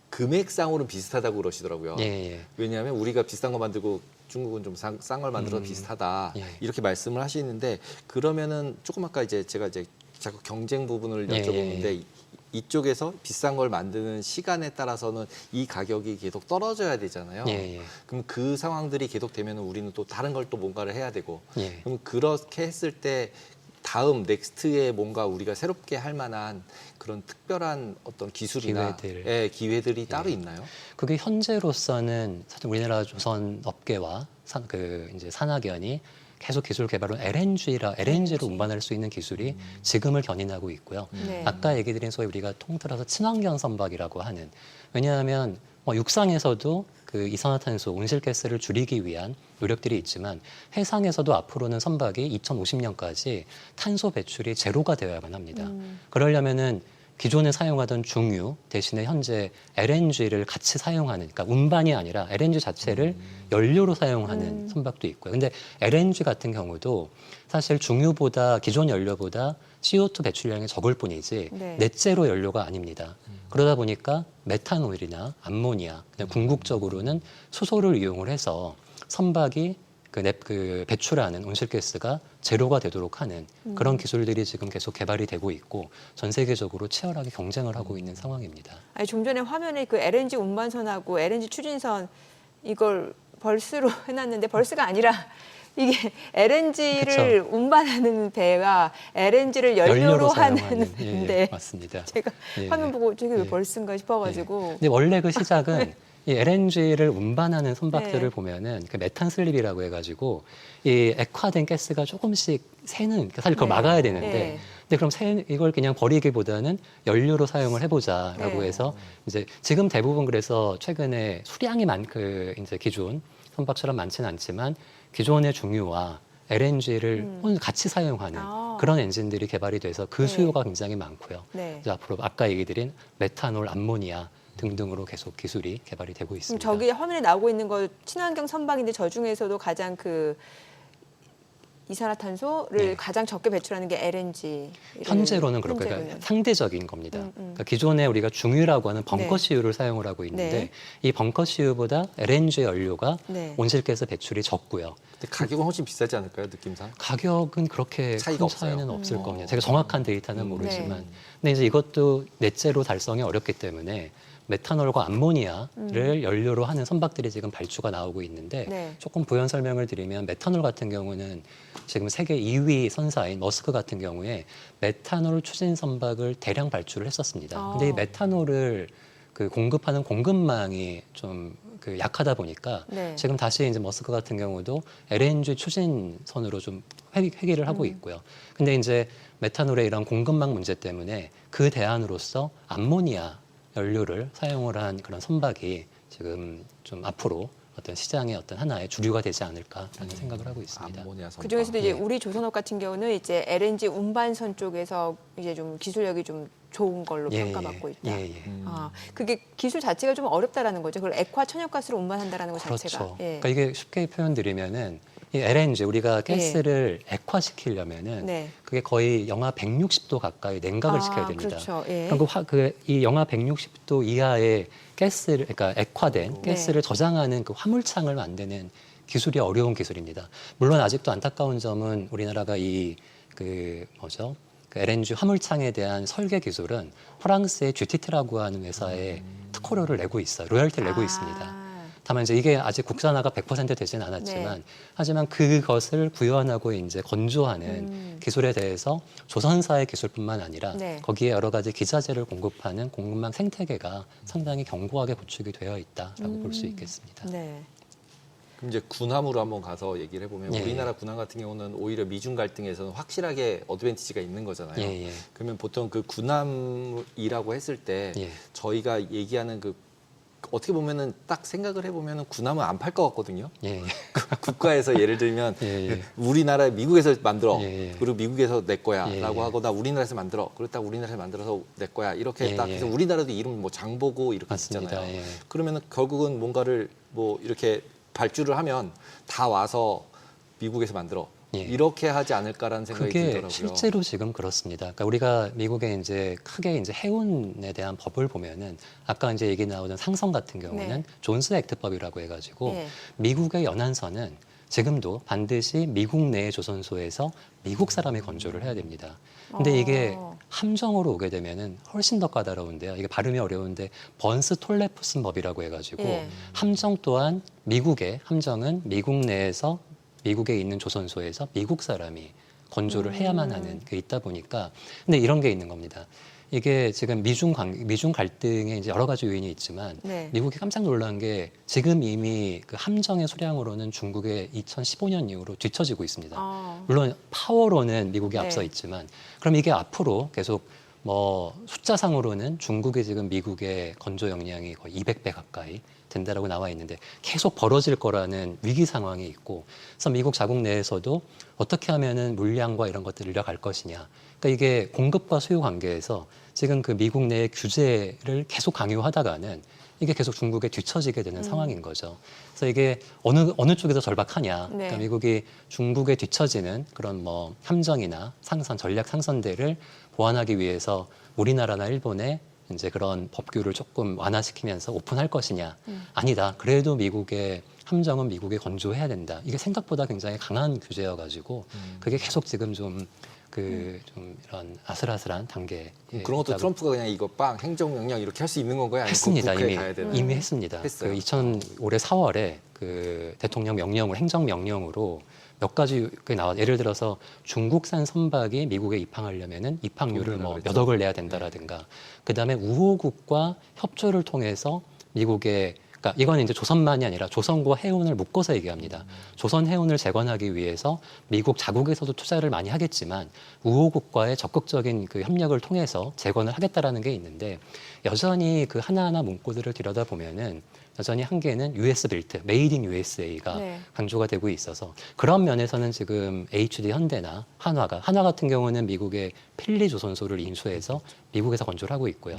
B: 금액상으로는 비슷하다고 그러시더라고요.
E: 예.
B: 왜냐하면 우리가 비싼 거 만들고 중국은 좀 싼 걸 만들어서 비슷하다,
E: 예.
B: 이렇게 말씀을 하시는데, 그러면은 조금 아까 이제 제가 이제 자꾸 경쟁 부분을
E: 예.
B: 여쭤보는데, 이쪽에서 비싼 걸 만드는 시간에 따라서는 이 가격이 계속 떨어져야 되잖아요.
E: 예.
B: 그럼 그 상황들이 계속 되면 우리는 또 다른 걸 또 뭔가를 해야 되고,
E: 예.
B: 그럼 그렇게 했을 때 다음 넥스트에 뭔가 우리가 새롭게 할 만한 그런 특별한 어떤 기술이나 기회들이 따로 있나요?
E: 그게 현재로서는 사실 우리나라 조선 업계와 이제 산학연이 계속 기술 개발은 LNG를 운반할 수 있는 기술이 지금을 견인하고 있고요.
A: 네.
E: 아까 얘기 드린 소위 우리가 통틀어서 친환경 선박이라고 하는, 왜냐하면 육상에서도 그 이산화탄소, 온실가스를 줄이기 위한 노력들이 있지만, 해상에서도 앞으로는 선박이 2050년까지 탄소 배출이 제로가 되어야만 합니다. 그러려면은 기존에 사용하던 중유 대신에 현재 LNG를 같이 사용하는, 그러니까 운반이 아니라 LNG 자체를 연료로 사용하는 선박도 있고요. 근데 LNG 같은 경우도 사실 중유보다, 기존 연료보다 CO2 배출량이 적을 뿐이지
A: 네.
E: 넷제로 연료가 아닙니다. 그러다 보니까 메탄올이나 암모니아, 그냥 궁극적으로는 수소를 이용을 해서 선박이 그 배출하는 온실가스가 제로가 되도록 하는 그런 기술들이 지금 계속 개발이 되고 있고, 전 세계적으로 치열하게 경쟁을 하고 있는 상황입니다.
A: 아니, 좀 전에 화면에 그 LNG 운반선하고 LNG 추진선 이걸 벌스로 해놨는데, 벌스가 아니라 이게 LNG를
E: 그쵸.
A: 운반하는 배와 LNG를 연료로 하는 데,
E: 맞습니다.
A: 제가 화면 보고 저게 왜 벌스인가 싶어가지고.
E: 근데 원래 그 시작은 이 LNG를 운반하는 선박들을
A: 네.
E: 보면은 그 메탄 슬립이라고 해가지고 이 액화된 가스가 조금씩 새는, 사실 그걸 막아야 되는데,
A: 네.
E: 근데 그럼 이걸 그냥 버리기보다는 연료로 사용을 해보자라고
A: 네.
E: 해서 이제 지금 대부분 그래서 최근에 수량이 이제 기존 선박처럼 많지는 않지만 기존의 중유와 LNG를 같이 사용하는 그런 엔진들이 개발이 돼서 그 수요가 굉장히 많고요.
A: 네.
E: 이제 앞으로 아까 얘기 드린 메탄올, 암모니아 등등으로 계속 기술이 개발이 되고 있습니다.
A: 저기 화면에 나오고 있는 거 친환경 선박인데, 저 중에서도 가장 그 이산화탄소를 가장 적게 배출하는 게 LNG.
E: 현재로는 그렇고, 그러니까 상대적인 겁니다. 그러니까 기존에 우리가 중유라고 하는 벙커CU를 사용을 하고 있는데, 이 벙커CU보다 LNG 연료가 온실가스 배출이 적고요.
B: 근데 가격은 훨씬 비싸지 않을까요, 느낌상?
E: 가격은 그렇게
B: 차이가
E: 큰 차이는
B: 없어요?
E: 없을 겁니다. 제가 정확한 데이터는 모르지만, 근데 이제 이것도 넷제로 달성이 어렵기 때문에 메탄올과 암모니아를 연료로 하는 선박들이 지금 발주가 나오고 있는데, 조금 부연 설명을 드리면 메탄올 같은 경우는 지금 세계 2위 선사인 머스크 같은 경우에 메탄올 추진 선박을 대량 발주를 했었습니다. 근데 이 메탄올을 그 공급하는 공급망이 좀 그 약하다 보니까 지금 다시 이제 머스크 같은 경우도 LNG 추진선으로 좀 회귀를 하고 있고요. 근데 이제 메탄올의 이런 공급망 문제 때문에 그 대안으로서 암모니아 연료를 사용을 한 그런 선박이 지금 좀 앞으로 어떤 시장의 어떤 하나의 주류가 되지 않을까라는 생각을 하고 있습니다.
B: 암모니아 선박.
A: 그 중에서도 이제 우리 조선업 같은 경우는 이제 LNG 운반선 쪽에서 이제 좀 기술력이 좀 좋은 걸로 평가받고 있다. 아, 그게 기술 자체가 좀 어렵다라는 거죠. 그걸 액화 천연가스로 운반한다라는 것
E: 그렇죠.
A: 자체가.
E: 그러니까 이게 쉽게 표현드리면 이 LNG 우리가 가스를 액화시키려면은 그게 거의 영하 160도 가까이 냉각을 시켜야 됩니다.
A: 그렇죠.
E: 그리고 이 영하 160도 이하의 가스를, 그러니까 액화된 가스를 저장하는 그 화물창을 만드는 기술이 어려운 기술입니다. 물론 아직도 안타까운 점은 우리나라가 그 LNG 화물창에 대한 설계 기술은 프랑스의 GTT라고 하는 회사에 특허료를 내고 있어요. 로열티를 내고 있습니다. 다만 이제 이게 아직 국산화가 100% 되지는 않았지만, 하지만 그것을 구현하고 이제 건조하는 기술에 대해서 조선사의 기술뿐만 아니라 거기에 여러 가지 기자재를 공급하는 공급망 생태계가 상당히 견고하게 구축이 되어 있다라고 볼 수 있겠습니다.
A: 네.
B: 그럼 이제 군함으로 한번 가서 얘기를 해보면 우리나라 군함 같은 경우는 오히려 미중 갈등에서는 확실하게 어드밴티지가 있는 거잖아요. 그러면 보통 그 군함이라고 했을 때 저희가 얘기하는 그 어떻게 보면은 딱 생각을 해보면은 군함은 안 팔 것 같거든요. 국가에서 예를 들면 우리나라 미국에서 만들어 그리고 미국에서 내 거야라고 하거나 우리나라에서 만들어 그리고 딱 우리나라에서 만들어서 내 거야 이렇게 딱 해서 우리나라도 이름 뭐 장보고 이렇게 있잖아요. 그러면은 결국은 뭔가를 뭐 이렇게 발주를 하면 다 와서 미국에서 만들어. 이렇게 하지 않을까라는 생각이 들더라고요.
E: 그게 실제로 지금 그렇습니다. 그러니까 우리가 미국의 이제 크게 이제 해운에 대한 법을 보면은 아까 이제 얘기 나오던 상선 같은 경우는 존스 액트법이라고 해가지고 미국의 연안선은 지금도 반드시 미국 내의 조선소에서 미국 사람이 건조를 해야 됩니다. 근데 이게 함정으로 오게 되면은 훨씬 더 까다로운데요. 이게 발음이 어려운데 번스 톨레프슨 법이라고 해가지고 함정 또한 미국의 함정은 미국 내에서 미국에 있는 조선소에서 미국 사람이 건조를 해야만 하는 게 있다 보니까 근데 이런 게 있는 겁니다. 이게 지금 미중 갈등에 이제 여러 가지 요인이 있지만 미국이 깜짝 놀란 게 지금 이미 그 함정의 수량으로는 중국의 2015년 이후로 뒤처지고 있습니다. 물론 파워로는 미국이 앞서 있지만 그럼 이게 앞으로 계속 뭐 숫자상으로는 중국이 지금 미국의 건조 역량이 거의 200배 가까이 된다라고 나와 있는데 계속 벌어질 거라는 위기 상황이 있고 그래서 미국 자국 내에서도 어떻게 하면은 물량과 이런 것들을 늘려갈 것이냐. 그러니까 이게 공급과 수요 관계에서 지금 그 미국 내의 규제를 계속 강요하다가는 이게 계속 중국에 뒤처지게 되는 상황인 거죠. 그래서 이게 어느 쪽이 더 절박하냐. 그러니까 미국이 중국에 뒤처지는 그런 뭐 함정이나 상선, 전략 상선대를 보완하기 위해서 우리나라나 일본에 이제 그런 법규를 조금 완화시키면서 오픈할 것이냐. 아니다. 그래도 미국의 함정은 미국에 건조해야 된다. 이게 생각보다 굉장히 강한 규제여가지고 그게 계속 지금 좀 이런 아슬아슬한 단계.
B: 그런 것도 트럼프가 그냥 이거 행정명령 이렇게 할 수 있는 건가요? 아니면
E: 했습니다.
B: 국회에 가야 되나요?
E: 이미 했습니다.
B: 했어요.
E: 올해 4월에 그 대통령 명령으로 행정명령으로 몇 가지 나와. 예를 들어서 중국산 선박이 미국에 입항하려면은 입항료를 뭐 몇 억을 내야 된다라든가. 그다음에 우호국과 협조를 통해서 미국에 그러니까 이건 이제 조선만이 아니라 조선과 해운을 묶어서 얘기합니다. 조선 해운을 재건하기 위해서 미국 자국에서도 투자를 많이 하겠지만 우호국과의 적극적인 그 협력을 통해서 재건을 하겠다라는 게 있는데 여전히 그 하나하나 문구들을 들여다보면은 여전히 한계는 US 빌트, 메이드 인 USA가 강조가 되고 있어서 그런 면에서는 지금 HD 현대나 한화 같은 경우는 미국의 필리 조선소를 인수해서 미국에서 건조를 하고 있고요.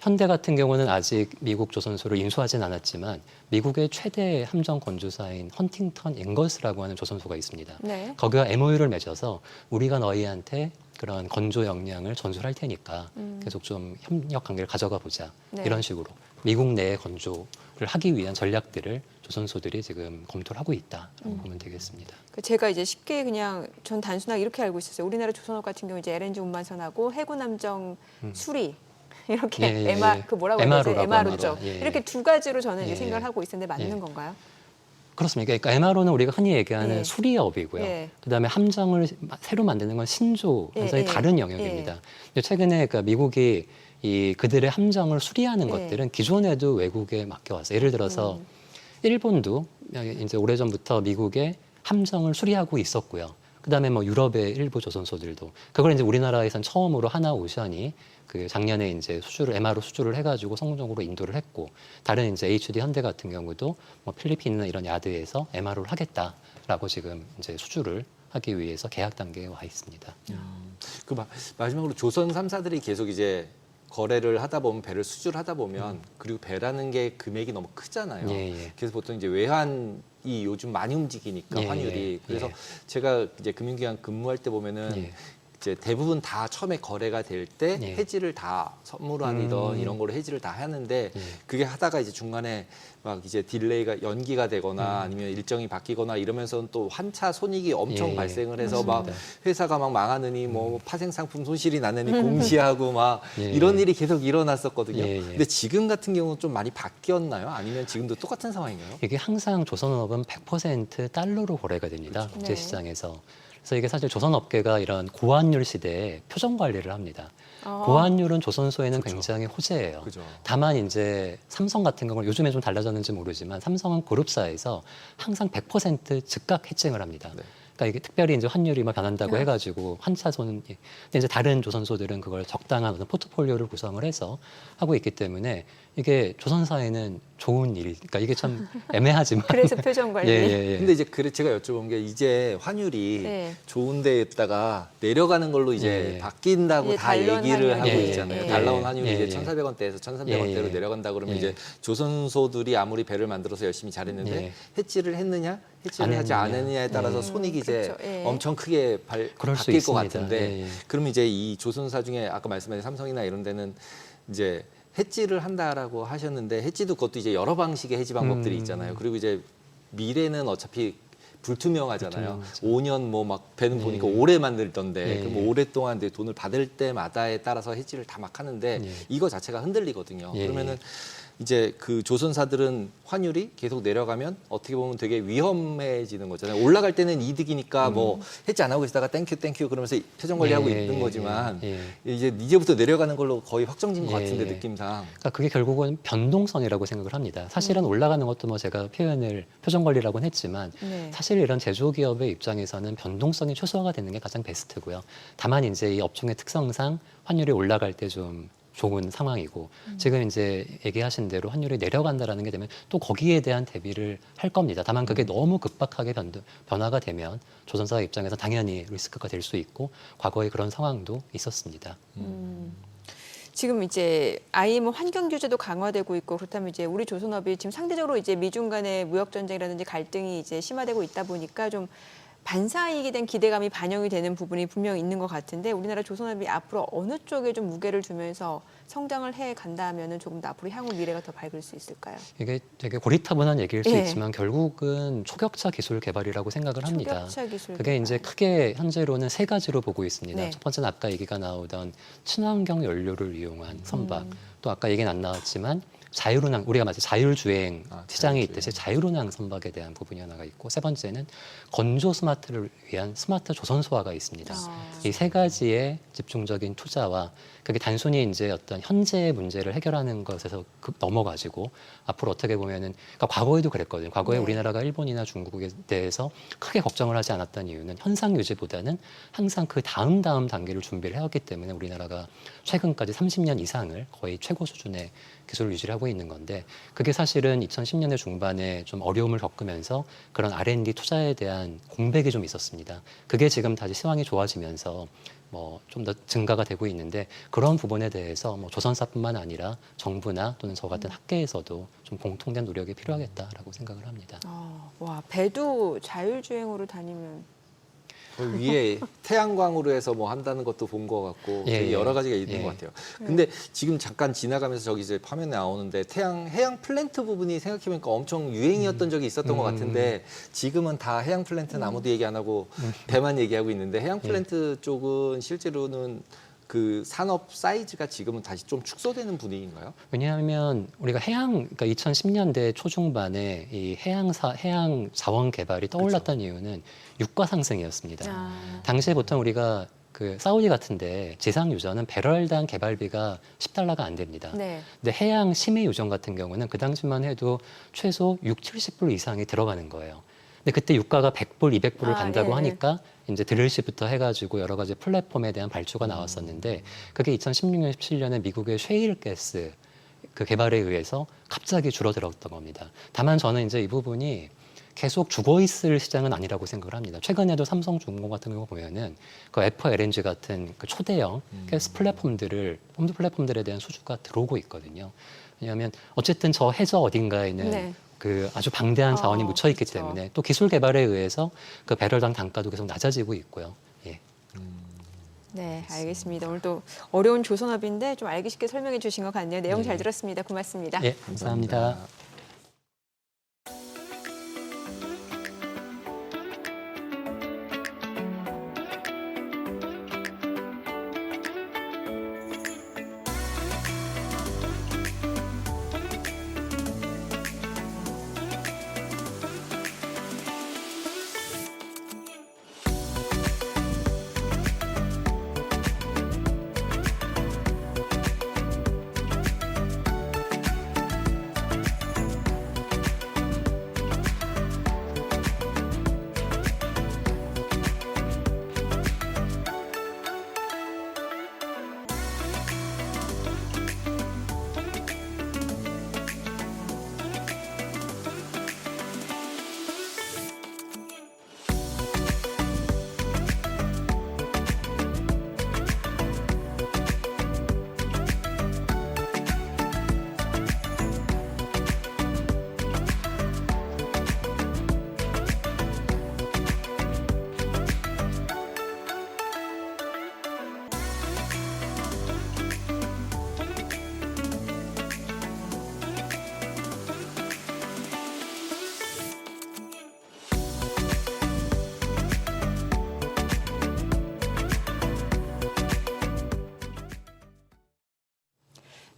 E: 현대 같은 경우는 아직 미국 조선소를 인수하진 않았지만 미국의 최대 함정 건조사인 헌팅턴 앵거스라고 하는 조선소가 있습니다. 거기와 MOU를 맺어서 우리가 너희한테 그런 건조 역량을 전수할 테니까 계속 좀 협력 관계를 가져가 보자. 이런 식으로 미국 내에 건조를 하기 위한 전략들을 조선소들이 지금 검토를 하고 있다라고 보면 되겠습니다.
A: 제가 이제 쉽게 그냥 전 단순하게 이렇게 알고 있었어요. 우리나라 조선업 같은 경우 이제 LNG 운반선하고 해군 함정 수리 이렇게 그 뭐라고 해야 되지? MRO 쪽 이렇게 두 가지로 저는 이제 생각을 하고 있었는데 맞는 건가요?
E: 그렇습니다. 그러니까 MRO는 우리가 흔히 얘기하는 수리업이고요. 그다음에 함정을 새로 만드는 건 신조, 완전히 다른 영역입니다. 최근에 그러니까 미국이 그들의 함정을 수리하는 것들은 기존에도 외국에 맡겨왔어요. 예를 들어서 일본도 이제 오래전부터 미국의 함정을 수리하고 있었고요. 그다음에 뭐 유럽의 일부 조선소들도 그걸 이제 우리나라에선 처음으로 하나오션이 그 작년에 이제 MRO 수주를 해가지고 성공적으로 인도를 했고 다른 이제 HD 현대 같은 경우도 뭐 필리핀이나 이런 야드에서 MRO를 하겠다라고 지금 이제 수주를 하기 위해서 계약 단계에 와 있습니다.
B: 마지막으로 조선 3사들이 계속 이제 거래를 하다 보면 배를 수주를 하다 보면 그리고 배라는 게 금액이 너무 크잖아요. 그래서 보통 이제 외환이 요즘 많이 움직이니까 환율이 그래서 제가 이제 금융기관 근무할 때 보면은 이제 대부분 다 처음에 거래가 될 때
E: 예.
B: 해지를 다 선물환이던 이런 거로 해지를 다 하는데
E: 예.
B: 그게 하다가 이제 중간에 막 이제 딜레이가 연기가 되거나 아니면 일정이 바뀌거나 이러면서는 또 환차 손익이 엄청
E: 예.
B: 발생을 해서
E: 맞습니다.
B: 막 회사가 막 망하느니 뭐 파생 상품 손실이 나느니 공시하고 막
E: 예.
B: 이런 일이 계속 일어났었거든요.
E: 예.
B: 근데 지금 같은 경우는 좀 많이 바뀌었나요? 아니면 지금도 똑같은 상황인가요?
E: 이게 항상 조선업은 100% 달러로 거래가 됩니다.
A: 그렇죠.
E: 국제시장에서. 그래서 이게 사실 조선업계가 이런 고환율 시대에 표정 관리를 합니다.
A: 어.
E: 고환율은 조선소에는
B: 그렇죠.
E: 굉장히 호재예요.
B: 그죠.
E: 다만 이제 삼성 같은 경우는 요즘에 좀 달라졌는지 모르지만 삼성은 그룹사에서 항상 100% 즉각 해칭을 합니다.
B: 네.
E: 그러니까 이게 특별히 이제 환율이 막 변한다고 해가지고 환차손, 근데 이제 다른 조선소들은 그걸 적당한 어떤 포트폴리오를 구성을 해서 하고 있기 때문에 이게 조선사에는 좋은 일, 그러니까 이게 참 애매하지만.
A: 그래서 표정 관리.
E: 예.
B: 근데 이제 제가 여쭤본 게 이제 환율이
A: 네.
B: 좋은 데에다가 내려가는 걸로 이제
E: 예.
B: 바뀐다고
A: 이제
B: 다
A: 달러원
B: 얘기를
A: 환율이.
B: 하고
E: 예.
B: 있잖아요.
A: 예.
B: 달러원 환율이
E: 예.
B: 이제 1,400원대에서 1,300원대로
E: 예.
B: 내려간다 그러면
E: 예.
B: 이제 조선소들이 아무리 배를 만들어서 열심히 잘했는데
E: 예.
B: 해지를 했느냐, 해지를
E: 안
B: 하지
E: 했느냐.
B: 않았느냐에 따라서
E: 예.
B: 손익이 이제
A: 그렇죠. 예.
B: 엄청 크게
E: 그럴 수
B: 바뀔 것
E: 있습니다.
B: 같은데
E: 예.
B: 그럼 이제 이 조선사 중에 아까 말씀하신 삼성이나 이런 데는 이제 해지를 한다라고 하셨는데 해지도 그것도 이제 여러 방식의 해지 방법들이 있잖아요. 그리고 이제 미래는 어차피 불투명하잖아요.
E: 불투명하죠.
B: 5년 뭐 막 배는
E: 예.
B: 보니까 오래 만들던데
E: 예.
B: 그럼 오랫동안 내 돈을 받을 때마다에 따라서 해지를 다 막 하는데
E: 예.
B: 이거 자체가 흔들리거든요.
E: 예.
B: 그러면은 이제 그 조선사들은 환율이 계속 내려가면 어떻게 보면 되게 위험해지는 거잖아요. 올라갈 때는 이득이니까 뭐 해지 안 하고 있다가 땡큐 그러면서 표정 관리하고
E: 예.
B: 있는 거지만
E: 예.
B: 이제부터 내려가는 걸로 거의 확정진 것
E: 예.
B: 같은데 느낌상.
E: 그러니까 그게 결국은 변동성이라고 생각을 합니다. 사실은 올라가는 것도 뭐 제가 표현을 표정 관리라고는 했지만
A: 네.
E: 사실 이런 제조기업의 입장에서는 변동성이 최소화가 되는 게 가장 베스트고요. 다만 이제 이 업종의 특성상 환율이 올라갈 때 좀 좋은 상황이고 지금 이제 얘기하신 대로 환율이 내려간다라는 게 되면 또 거기에 대한 대비를 할 겁니다. 다만 그게 너무 급박하게 변화가 되면 조선사 입장에서 당연히 리스크가 될 수 있고 과거에 그런 상황도 있었습니다.
A: 지금 이제 IMF 환경 규제도 강화되고 있고 그렇다면 이제 우리 조선업이 지금 상대적으로 이제 미중 간의 무역 전쟁이라든지 갈등이 이제 심화되고 있다 보니까 좀 반사이익에 대한 기대감이 반영이 되는 부분이 분명히 있는 것 같은데 우리나라 조선업이 앞으로 어느 쪽에 좀 무게를 두면서 성장을 해 간다면은 조금 더 앞으로 향후 미래가 더 밝을 수 있을까요?
E: 이게 되게 고리타분한 얘기일 수
A: 예.
E: 있지만 결국은 초격차 기술 개발이라고 생각을 합니다.
A: 초격차 기술
E: 그게
A: 개발.
E: 이제 크게 현재로는 세 가지로 보고 있습니다.
A: 네.
E: 첫 번째는 아까 얘기가 나오던 친환경 연료를 이용한 선박. 또 아까 얘기는 안 나왔지만 자율운항, 우리가 마치 자율주행 시장이
B: 자율주행.
E: 있듯이 자율운항 선박에 대한 부분이 하나가 있고 세 번째는 건조 스마트를 위한 스마트 조선소화가 있습니다. 이 세 가지의 집중적인 투자와 그게 단순히 이제 어떤 현재의 문제를 해결하는 것에서 넘어가지고 앞으로 어떻게 보면은 그러니까 과거에도 그랬거든요. 과거에
A: 네.
E: 우리나라가 일본이나 중국에 대해서 크게 걱정을 하지 않았던 이유는 현상 유지보다는 항상 그 다음 단계를 준비를 해왔기 때문에 우리나라가 최근까지 30년 이상을 거의 최고 수준의 기술을 유지를 하고 있는 건데 그게 사실은 2010년대 중반에 좀 어려움을 겪으면서 그런 R&D 투자에 대한 공백이 좀 있었습니다. 그게 지금 다시 시황이 좋아지면서 뭐 좀 더 증가가 되고 있는데 그런 부분에 대해서 뭐 조선사뿐만 아니라 정부나 또는 저 같은 학계에서도 좀 공통된 노력이 필요하겠다라고 생각을 합니다.
A: 와 배도 자율주행으로 다니면
B: 그 위에 태양광으로 해서 뭐 한다는 것도 본 것 같고
E: 예,
B: 되게 여러 가지가
E: 예.
B: 있는 것 같아요. 근데 지금 잠깐 지나가면서 저기 이제 화면에 나오는데 해양 플랜트 부분이 생각해보니까 엄청 유행이었던 적이 있었던 것 같은데 지금은 다 해양 플랜트는 아무도 얘기 안 하고 배만 얘기하고 있는데 해양 플랜트 쪽은 실제로는 그 산업 사이즈가 지금은 다시 좀 축소되는 분위기인가요?
E: 왜냐하면 우리가 그러니까 2010년대 초중반에 이 해양 자원 개발이 떠올랐던 이유는 유가 상승이었습니다. 당시에 보통 우리가 그 사우디 같은데 지상 유전은 배럴당 개발비가 $10가 안 됩니다.
A: 네.
E: 근데 해양 심해 유전 같은 경우는 그 당시만 해도 최소 60-70불 이상이 들어가는 거예요. 근데 그때 유가가 100불, 200불을 간다고
A: 예.
E: 하니까 이제 드릴시부터 해가지고 여러 가지 플랫폼에 대한 발주가 나왔었는데 그게 2016년, 17년에 미국의 셰일 가스 그 개발에 의해서 갑자기 줄어들었던 겁니다. 다만 저는 이제 이 부분이 계속 죽어 있을 시장은 아니라고 생각을 합니다. 최근에도 삼성중공 같은 경우 보면은 그 FLNG 같은 그 초대형 가스 플랫폼들에 대한 수주가 들어오고 있거든요. 왜냐하면 어쨌든 저 해저 어딘가에는
A: 네.
E: 그 아주 방대한 자원이 묻혀 있기
A: 그렇죠.
E: 때문에 또 기술 개발에 의해서 그 배럴당 단가도 계속 낮아지고 있고요. 예.
A: 네, 알겠습니다. 오늘 또 어려운 조선업인데 좀 알기 쉽게 설명해 주신 것 같네요. 내용 잘 들었습니다. 고맙습니다.
E: 예, 감사합니다.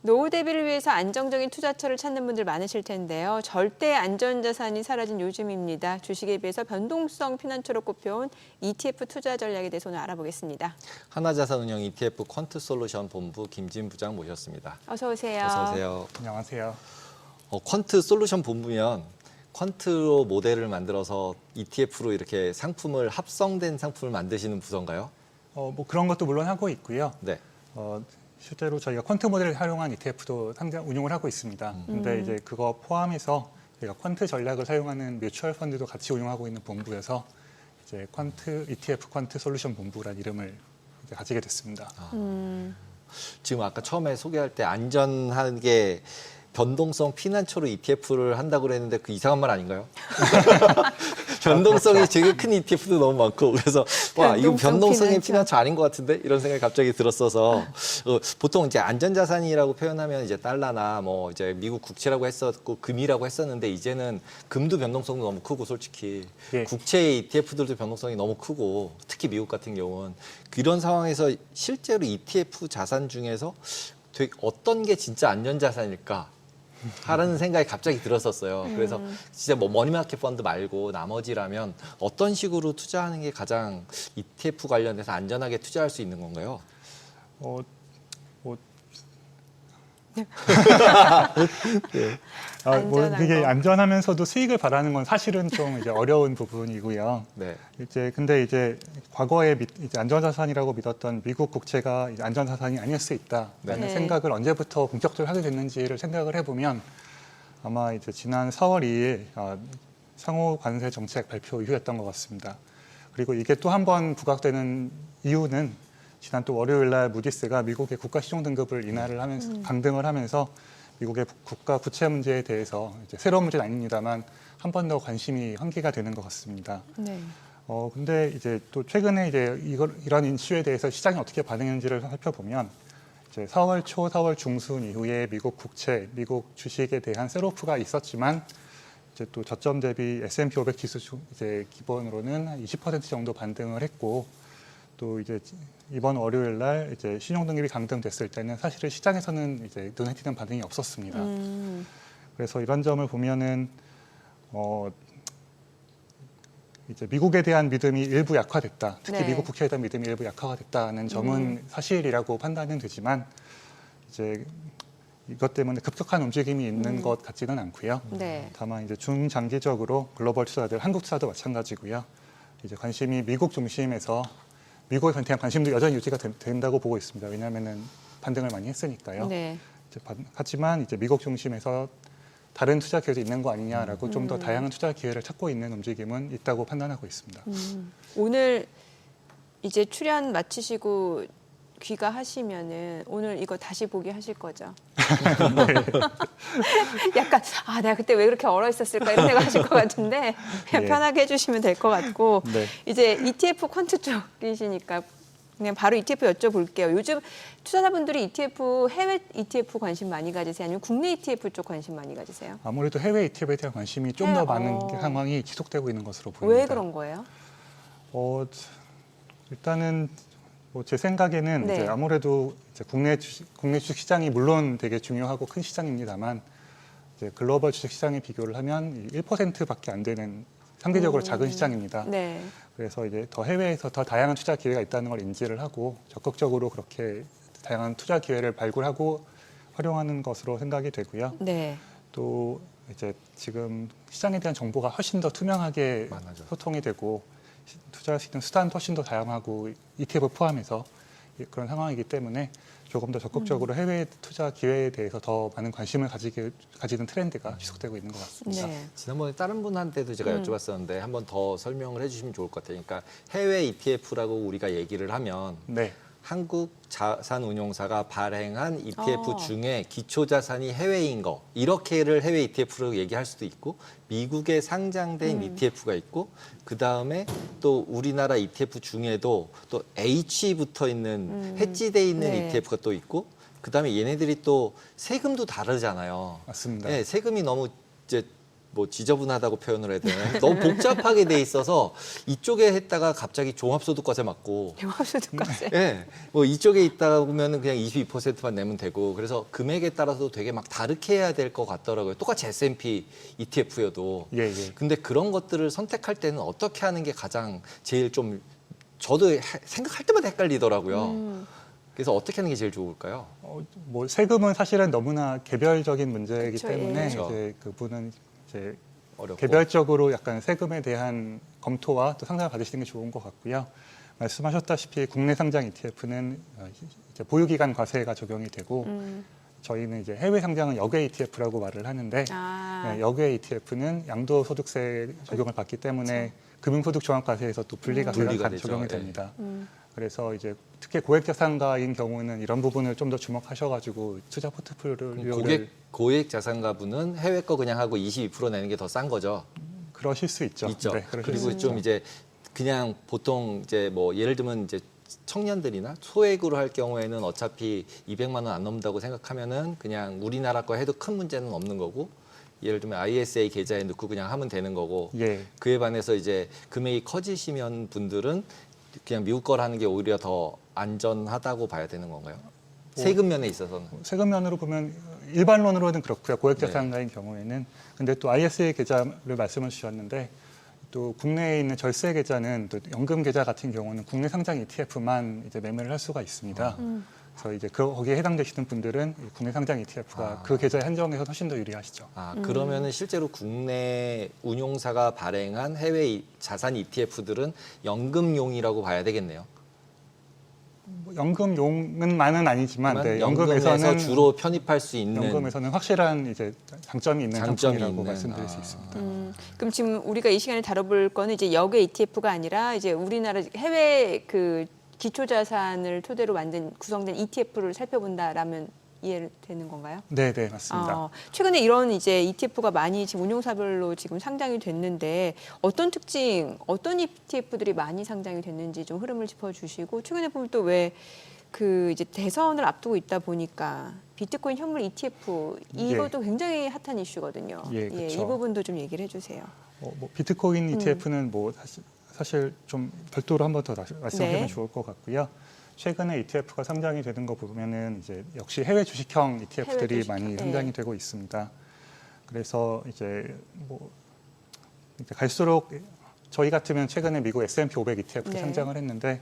A: 노후 대비를 위해서 안정적인 투자처를 찾는 분들 많으실 텐데요. 절대 안전자산이 사라진 요즘입니다. 주식에 비해서 변동성 피난처로 꼽혀온 ETF 투자 전략에 대해서 오늘 알아보겠습니다.
B: 하나자산운용 ETF 퀀트솔루션 본부 김진 부장 모셨습니다.
A: 어서 오세요.
B: 어서 오세요.
F: 안녕하세요.
B: 퀀트솔루션 본부면 퀀트로 모델을 만들어서 ETF로 이렇게 상품을 합성된 상품을 만드시는 부서인가요?
F: 뭐 그런 것도 물론 하고 있고요.
B: 네.
F: 실제로 저희가 퀀트 모델을 활용한 ETF도 상당 운용을 하고 있습니다. 근데 이제 그거 포함해서 저희가 퀀트 전략을 사용하는 뮤추얼 펀드도 같이 운용하고 있는 본부여서 이제 퀀트 ETF 퀀트 솔루션 본부라는 이름을 이제 가지게 됐습니다.
B: 지금 아까 처음에 소개할 때 안전하게 변동성 피난처로 ETF를 한다고 그랬는데 그 이상한 말 아닌가요? 변동성이 되게 큰 ETF도 너무 많고 그래서 와 이거 변동성의 피난처 아닌 것 같은데 이런 생각이 갑자기 들었어서 보통 이제 안전자산이라고 표현하면 이제 달러나 뭐 이제 미국 국채라고 했었고 금이라고 했었는데 이제는 금도 변동성도 너무 크고 솔직히
F: 예.
B: 국채 ETF들도 변동성이 너무 크고 특히 미국 같은 경우는 이런 상황에서 실제로 ETF 자산 중에서 되게 어떤 게 진짜 안전자산일까? 하는 생각이 갑자기 들었었어요. 그래서 진짜 뭐 머니마켓 펀드 말고 나머지라면 어떤 식으로 투자하는 게 가장 ETF 관련해서 안전하게 투자할 수 있는 건가요?
F: 뭐 되게 안전하면서도 수익을 바라는 건 사실은 좀 이제 어려운 부분이고요.
B: 네.
F: 근데 이제 과거에 이제 안전자산이라고 믿었던 미국 국채가 이제 안전자산이 아닐 수 있다라는
A: 네.
F: 생각을 언제부터 본격적으로 하게 됐는지를 생각을 해보면 아마 이제 지난 4월 2일 상호 관세 정책 발표 이후였던 것 같습니다. 그리고 이게 또 한 번 부각되는 이유는 지난 또 월요일 날 무디스가 미국의 국가 신용 등급을 인하를 하면서 강등을 하면서 미국의 국가 부채 문제에 대해서 이제 새로운 문제는 아닙니다만 한 번 더 관심이 환기가 되는 것 같습니다.
A: 네.
F: 근데 이제 또 최근에 이제 이런 이슈에 대해서 시장이 어떻게 반응했는지를 살펴보면 이제 4월 초, 4월 중순 이후에 미국 국채, 미국 주식에 대한 셀오프가 있었지만 이제 또 저점 대비 S&P 500 지수 이제 기본으로는 한 20% 정도 반등을 했고 또 이제 이번 월요일 날 이제 신용 등급이 강등됐을 때는 사실은 시장에서는 이제 눈에 띄는 반응이 없었습니다. 그래서 이런 점을 보면은 이제 미국에 대한 믿음이 일부 약화됐다. 특히
A: 네.
F: 미국 국회에 대한 믿음이 일부 약화가 됐다는 점은 사실이라고 판단은 되지만 이제 이것 때문에 급격한 움직임이 있는 것 같지는 않고요.
A: 네.
F: 다만 이제 중장기적으로 글로벌 투자들, 한국 투자도 마찬가지고요. 이제 관심이 미국 중심에서 미국에 대한 관심도 여전히 유지가 된다고 보고 있습니다. 왜냐하면은 반등을 많이 했으니까요.
A: 네.
F: 하지만 이제 미국 중심에서 다른 투자 기회도 있는 거 아니냐라고 좀 더 다양한 투자 기회를 찾고 있는 움직임은 있다고 판단하고 있습니다.
A: 오늘 이제 출연 마치시고 귀가하시면은 오늘 이거 다시 보기 하실 거죠? 약간 내가 그때 왜 그렇게 얼어 있었을까 이런 생각 하실 것 같은데 그냥
F: 네.
A: 편하게 해주시면 될 것 같고
F: 네.
A: 이제 ETF 퀀트 쪽이시니까 그냥 바로 ETF 여쭤볼게요. 요즘 투자자분들이 ETF, 해외 ETF 관심 많이 가지세요? 아니면 국내 ETF 쪽 관심 많이 가지세요?
F: 아무래도 해외 ETF에 대한 관심이 좀 더 많은 상황이 지속되고 있는 것으로 보입니다.
A: 왜 그런 거예요?
F: 일단은 뭐 제 생각에는
A: 네.
F: 이제 아무래도 이제 국내 주식 시장이 물론 되게 중요하고 큰 시장입니다만 이제 글로벌 주식 시장에 비교를 하면 1%밖에 안 되는 상대적으로 작은 시장입니다.
A: 네.
F: 그래서 이제 더 해외에서 더 다양한 투자 기회가 있다는 걸 인지를 하고 적극적으로 그렇게 다양한 투자 기회를 발굴하고 활용하는 것으로 생각이 되고요.
A: 네.
F: 또 이제 지금 시장에 대한 정보가 훨씬 더 투명하게
B: 많아져.
F: 소통이 되고 투자할 수 있는 수단도 훨씬 더 다양하고 ETF 포함해서 그런 상황이기 때문에 조금 더 적극적으로 해외 투자 기회에 대해서 더 많은 관심을 가지는 트렌드가 지속되고 있는 것 같습니다.
A: 네.
B: 지난번에 다른 분한테도 제가 여쭤봤었는데 한 번 더 설명을 해주시면 좋을 것 같아요. 그러니까 해외 ETF라고 우리가 얘기를 하면
F: 네.
B: 한국 자산운용사가 발행한 ETF 중에 기초자산이 해외인 거 이렇게를 해외 ETF로 얘기할 수도 있고 미국에 상장된 ETF가 있고 그다음에 또 우리나라 ETF 중에도 또 H 붙어 있는 해지돼 있는
A: 네.
B: ETF가 또 있고 그다음에 얘네들이 또 세금도 다르잖아요.
F: 맞습니다.
B: 네, 세금이 너무 이제 뭐 지저분하다고 표현을 해야 되나요? 너무 복잡하게 돼 있어서 이쪽에 했다가 갑자기 종합소득과세 맞고,
A: 종합소득과세.
B: 예, 뭐 이쪽에 있다 보면은 그냥 22%만 내면 되고, 그래서 금액에 따라서 되게 막 다르게 해야 될 것 같더라고요. 똑같이 S&P ETF여도.
F: 예, 예.
B: 근데 그런 것들을 선택할 때는 어떻게 하는 게 가장 제일 좀 저도 생각할 때마다 헷갈리더라고요. 그래서 어떻게 하는 게 제일 좋을까요?
F: 뭐 세금은 사실은 너무나 개별적인 문제이기
A: 그쵸,
F: 때문에
A: 예.
F: 이제 그분은 이제
B: 어렵고.
F: 개별적으로 약간 세금에 대한 검토와 또 상담을 받으시는 게 좋은 것 같고요. 말씀하셨다시피 국내 상장 ETF는 이제 보유기간 과세가 적용이 되고 저희는 이제 해외 상장은 역외 ETF라고 말을 하는데 네, 역외 ETF는 양도소득세 적용을 받기 때문에 금융소득종합과세에서 또 분리과세가 적용이 됩니다. 그래서 이제 특히 고액자산가인 경우는 이런 부분을 좀 더 주목하셔가지고 투자 포트폴리오를
B: 고액 자산가분은 해외 거 그냥 하고 22% 내는 게 더 싼 거죠.
F: 그러실 수 있죠.
B: 있죠.
F: 네, 그러실
B: 그리고
F: 수
B: 좀
F: 있죠.
B: 이제 그냥 보통 이제 뭐 예를 들면 이제 청년들이나 소액으로 할 경우에는 어차피 200만 원 안 넘는다고 생각하면은 그냥 우리나라 거 해도 큰 문제는 없는 거고 예를 들면 ISA 계좌에 넣고 그냥 하면 되는 거고
F: 예.
B: 그에 반해서 이제 금액이 커지시면 분들은 그냥 미국 걸 하는 게 오히려 더 안전하다고 봐야 되는 건가요? 세금 면에 있어서는.
F: 세금 면으로 보면 일반론으로는 그렇고요. 고액자산가인 경우에는. 근데 또 ISA 계좌를 말씀을 주셨는데 또 국내에 있는 절세 계좌는 또 연금 계좌 같은 경우는 국내 상장 ETF만 이제 매매를 할 수가 있습니다. 그래서 이제 거기에 해당되시는 분들은 국내 상장 ETF가 그 계좌에 한정해서 훨씬 더 유리하시죠.
B: 그러면은 실제로 국내 운용사가 발행한 해외 자산 ETF들은 연금용이라고 봐야 되겠네요.
F: 뭐 연금용은만은 아니지만 네,
B: 연금에서
F: 연금에서는
B: 주로 편입할 수 있는
F: 연금에서는 확실한 이제 장점이 있는
B: 장점이
F: 상품이라고
B: 있는,
F: 말씀드릴 수 있습니다.
A: 그럼 지금 우리가 이 시간에 다뤄볼 거는 이제 역외 ETF가 아니라 이제 우리나라 해외 그 기초자산을 토대로 구성된 ETF를 살펴본다라면 이해되는 건가요?
F: 네, 네, 맞습니다.
A: 최근에 이런 이제 ETF가 많이 지금 운용사별로 지금 상장이 됐는데 어떤 특징, 어떤 ETF들이 많이 상장이 됐는지 좀 흐름을 짚어주시고 최근에 보면 또 왜 그 이제 대선을 앞두고 있다 보니까 비트코인 현물 ETF 이것도 굉장히 핫한 이슈거든요.
F: 예,
A: 이
F: 그렇죠.
A: 부분도 좀 얘기를 해주세요.
F: 뭐 비트코인 ETF는 뭐 사실 좀 별도로 한 번 더 말씀드리면
A: 네.
F: 좋을 것 같고요. 최근에 ETF가 상장이 되는 거 보면은 이제 역시 해외 주식형 ETF들이
A: 해외 주식형,
F: 많이
A: 네.
F: 상장이 되고 있습니다. 그래서 이제 뭐 이제 갈수록 저희 같으면 최근에 미국 S&P 500 ETF도
A: 네.
F: 상장을 했는데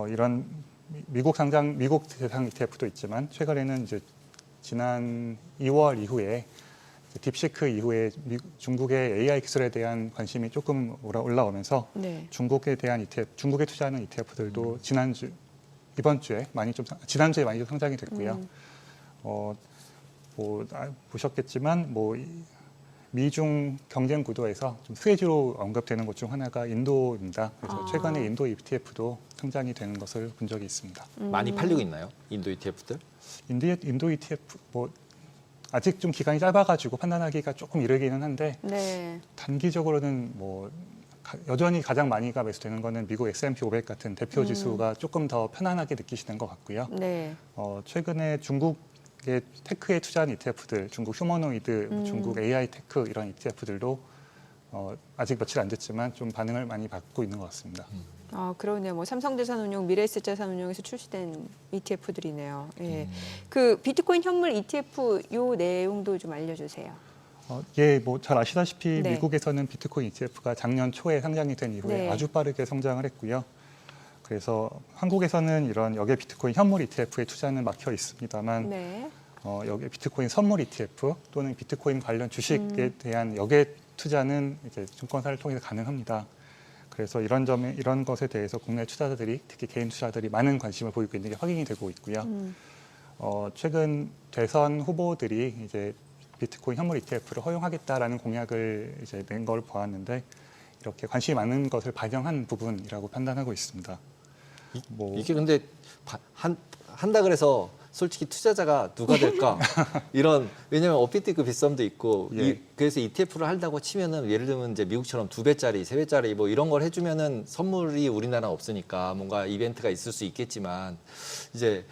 F: 이런 미국 대상 ETF도 있지만 최근에는 이제 지난 2월 이후에 딥시크 이후에 중국의 AI 기술에 대한 관심이 조금 올라오면서
A: 네.
F: 중국에 대한 ETF, 중국에 투자하는 ETF들도 지난주에 많이 좀 상장이 됐고요. 보셨겠지만 미중 경쟁 구도에서 좀 수혜주로 언급되는 것 중 하나가 인도입니다. 그래서 최근에 인도 ETF도 상장이 되는 것을 본 적이 있습니다.
B: 많이 팔리고 있나요? 인도 ETF들?
F: 인도 ETF 아직 좀 기간이 짧아가지고 판단하기가 조금 이르기는 한데
A: 네.
F: 단기적으로는 여전히 가장 많이가 매수되는 거는 미국 S&P 500 같은 대표 지수가 조금 더 편안하게 느끼시는 것 같고요.
A: 네.
F: 최근에 중국의 테크에 투자한 ETF들, 중국 휴머노이드, 중국 AI 테크 이런 ETF들도 아직 며칠 안 됐지만 좀 반응을 많이 받고 있는 것 같습니다.
A: 그러네요. 뭐 삼성자산운용, 미래에셋자산운용에서 출시된 ETF들이네요. 예. 그 비트코인 현물 ETF 요 내용도 좀 알려주세요.
F: 예, 뭐 잘 아시다시피
A: 네.
F: 미국에서는 비트코인 ETF가 작년 초에 상장이 된 이후에
A: 네.
F: 아주 빠르게 성장을 했고요. 그래서 한국에서는 이런 역의 비트코인 현물 ETF에 투자는 막혀 있습니다만
A: 네.
F: 역의 비트코인 선물 ETF 또는 비트코인 관련 주식에 대한 역의 투자는 이제 증권사를 통해서 가능합니다. 그래서 이런 것에 대해서 국내 투자자들이 특히 개인 투자자들이 많은 관심을 보이고 있는 게 확인이 되고 있고요. 최근 대선 후보들이 이제 비트코인 현물 ETF를 허용하겠다라는 공약을 이제 낸 걸 보았는데 이렇게 관심이 많은 것을 반영한 부분이라고 판단하고 있습니다.
B: 이게 근데 한다 그래서 솔직히 투자자가 누가 될까? 이런 왜냐하면 업비트급 비썸도 있고
F: 예.
B: 그래서 ETF를 한다고 치면은 예를 들면 이제 미국처럼 2배짜리, 3배짜리 뭐 이런 걸 해주면은 선물이 우리나라 없으니까 뭔가 이벤트가 있을 수 있겠지만 이제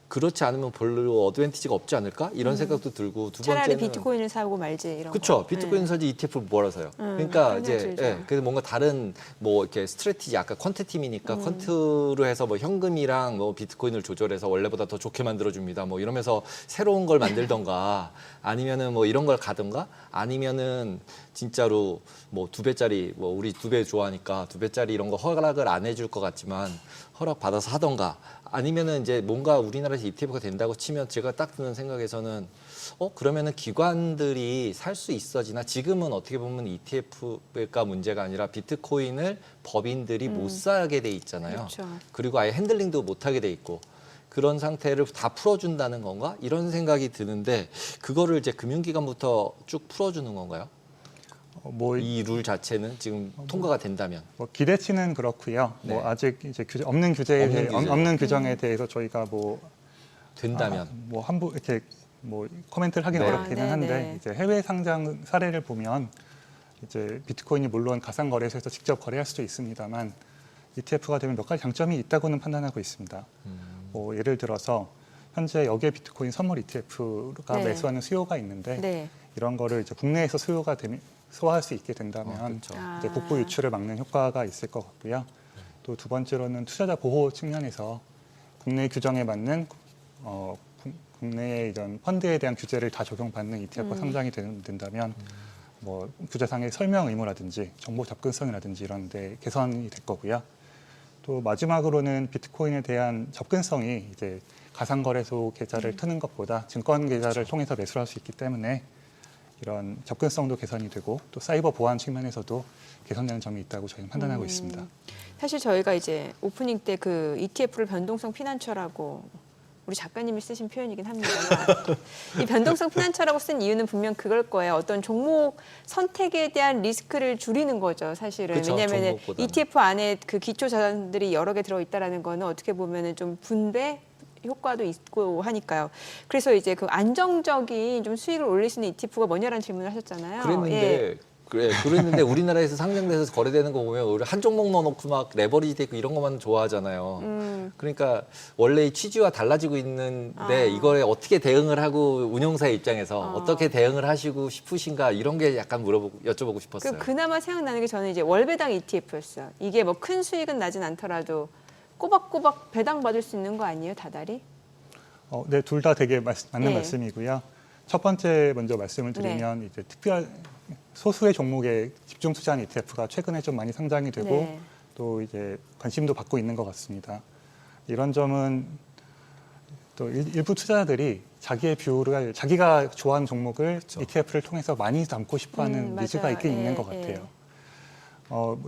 B: 그렇지 않으면 별로 어드밴티지가 없지 않을까? 이런 생각도 들고 두 번째는
A: 차라리 비트코인을 사고 말지 이런
B: 그렇죠.
A: 거.
B: 비트코인 사지 ETF를 뭐하러 사요? 그러니까 이제 그래서 뭔가 다른 뭐 이렇게 스트래티지 아까 퀀트 팀이니까 퀀트로 해서 뭐 현금이랑 뭐 비트코인을 조절해서 원래보다 더 좋게 만들어 줍니다. 뭐 이러면서 새로운 걸 만들던가 아니면은 뭐 이런 걸 가던가 아니면은 진짜로 뭐 2배짜리 뭐 우리 2배 좋아하니까 2배짜리 이런 거 허락을 안 해줄 것 같지만 허락 받아서 하던가 아니면은 이제 뭔가 우리나라에서 ETF가 된다고 치면 제가 딱 드는 생각에서는 그러면은 기관들이 살 수 있어지나 지금은 어떻게 보면 ETF가 문제가 아니라 비트코인을 법인들이 못 사게 돼 있잖아요.
A: 그렇죠.
B: 그리고 아예 핸들링도 못 하게 돼 있고 그런 상태를 다 풀어준다는 건가 이런 생각이 드는데 그거를 이제 금융기관부터 쭉 풀어주는 건가요? 이 룰 자체는 지금 통과가 된다면
F: 기대치는 그렇고요.
B: 네.
F: 뭐 아직 이제 없는 규정에 대해서 저희가 뭐
B: 된다면
F: 뭐 함부 이렇게 뭐 코멘트를 하기는 어렵기는 한데 이제 해외 상장 사례를 보면 이제 비트코인이 물론 가상거래소에서 직접 거래할 수도 있습니다만 ETF가 되면 몇 가지 장점이 있다고는 판단하고 있습니다. 뭐 예를 들어서 현재 역의 비트코인 선물 ETF가 매수하는 수요가 있는데 이런 거를 이제 국내에서 소화할 수 있게 된다면 이제 국부 유출을 막는 효과가 있을 것 같고요. 또 두 번째로는 투자자 보호 측면에서 국내 규정에 맞는 국내의 이런 펀드에 대한 규제를 다 적용받는 ETF가 상장이 된다면 뭐 규제상의 설명 의무라든지 정보 접근성이라든지 이런 데 개선이 될 거고요. 또 마지막으로는 비트코인에 대한 접근성이 이제 가상거래소 계좌를 트는 것보다 증권 계좌를 통해서 매수를 할 수 있기 때문에 이런 접근성도 개선이 되고 또 사이버 보안 측면에서도 개선되는 점이 있다고 저희는 판단하고 있습니다.
A: 사실 저희가 이제 오프닝 때 그 ETF를 변동성 피난처라고 우리 작가님이 쓰신 표현이긴 합니다만 이 변동성 피난처라고 쓴 이유는 분명 그걸 거예요. 어떤 종목 선택에 대한 리스크를 줄이는 거죠, 사실은. 왜냐하면 ETF 안에 그 기초 자산들이 여러 개 들어있다라는 거는 어떻게 보면은 좀 분배 효과도 있고 하니까요. 그래서 이제 그 안정적인 좀 수익을 올릴 수 있는 ETF가 뭐냐라는 질문을 하셨잖아요.
B: 그랬는데 우리나라에서 상장돼서 거래되는 거 보면 우리 한 종목 넣어놓고 막 레버리지 되고 이런 것만 좋아하잖아요. 그러니까 원래 취지와 달라지고 있는데 이거에 어떻게 대응을 하고 운용사의 입장에서 어떻게 대응을 하시고 싶으신가 이런 게 약간 여쭤보고 싶었어요.
A: 그나마 생각나는 게 저는 이제 월배당 ETF였어요. 이게 뭐 큰 수익은 나진 않더라도 꼬박꼬박 배당 받을 수 있는 거 아니에요, 다달이?
F: 네, 둘 다 되게 맞는 말씀이고요. 첫 번째 먼저 말씀을 드리면 이제 소수의 종목에 집중 투자한 ETF가 최근에 좀 많이 상장이 되고 또 이제 관심도 받고 있는 것 같습니다. 이런 점은 또 일부 투자자들이 자기가 좋아하는 종목을 ETF를 통해서 많이 담고 싶어하는 니즈가 있긴 있는 것 같아요.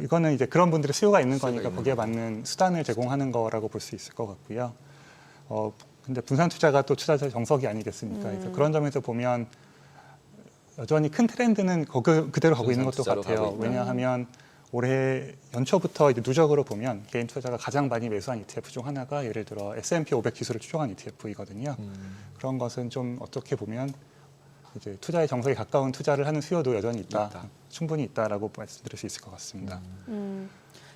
F: 이거는 이제 그런 분들의 수요가 있는 거니까 거기에 맞는 수단을 제공하는 거라고 볼 수 있을 것 같고요. 근데 분산 투자가 또 투자자의 정석이 아니겠습니까? 그래서 그런 점에서 보면 여전히 큰 트렌드는 그대로 가고 있는 것도 같아요. 왜냐하면 올해 연초부터 이제 누적으로 보면 개인 투자자가 가장 많이 매수한 ETF 중 하나가 예를 들어 S&P 500 지수를 추종한 ETF이거든요. 그런 것은 좀 어떻게 보면 이제 투자의 정석에 가까운 투자를 하는 수요도 여전히 있다. 충분히 있다라고 말씀드릴 수 있을 것 같습니다.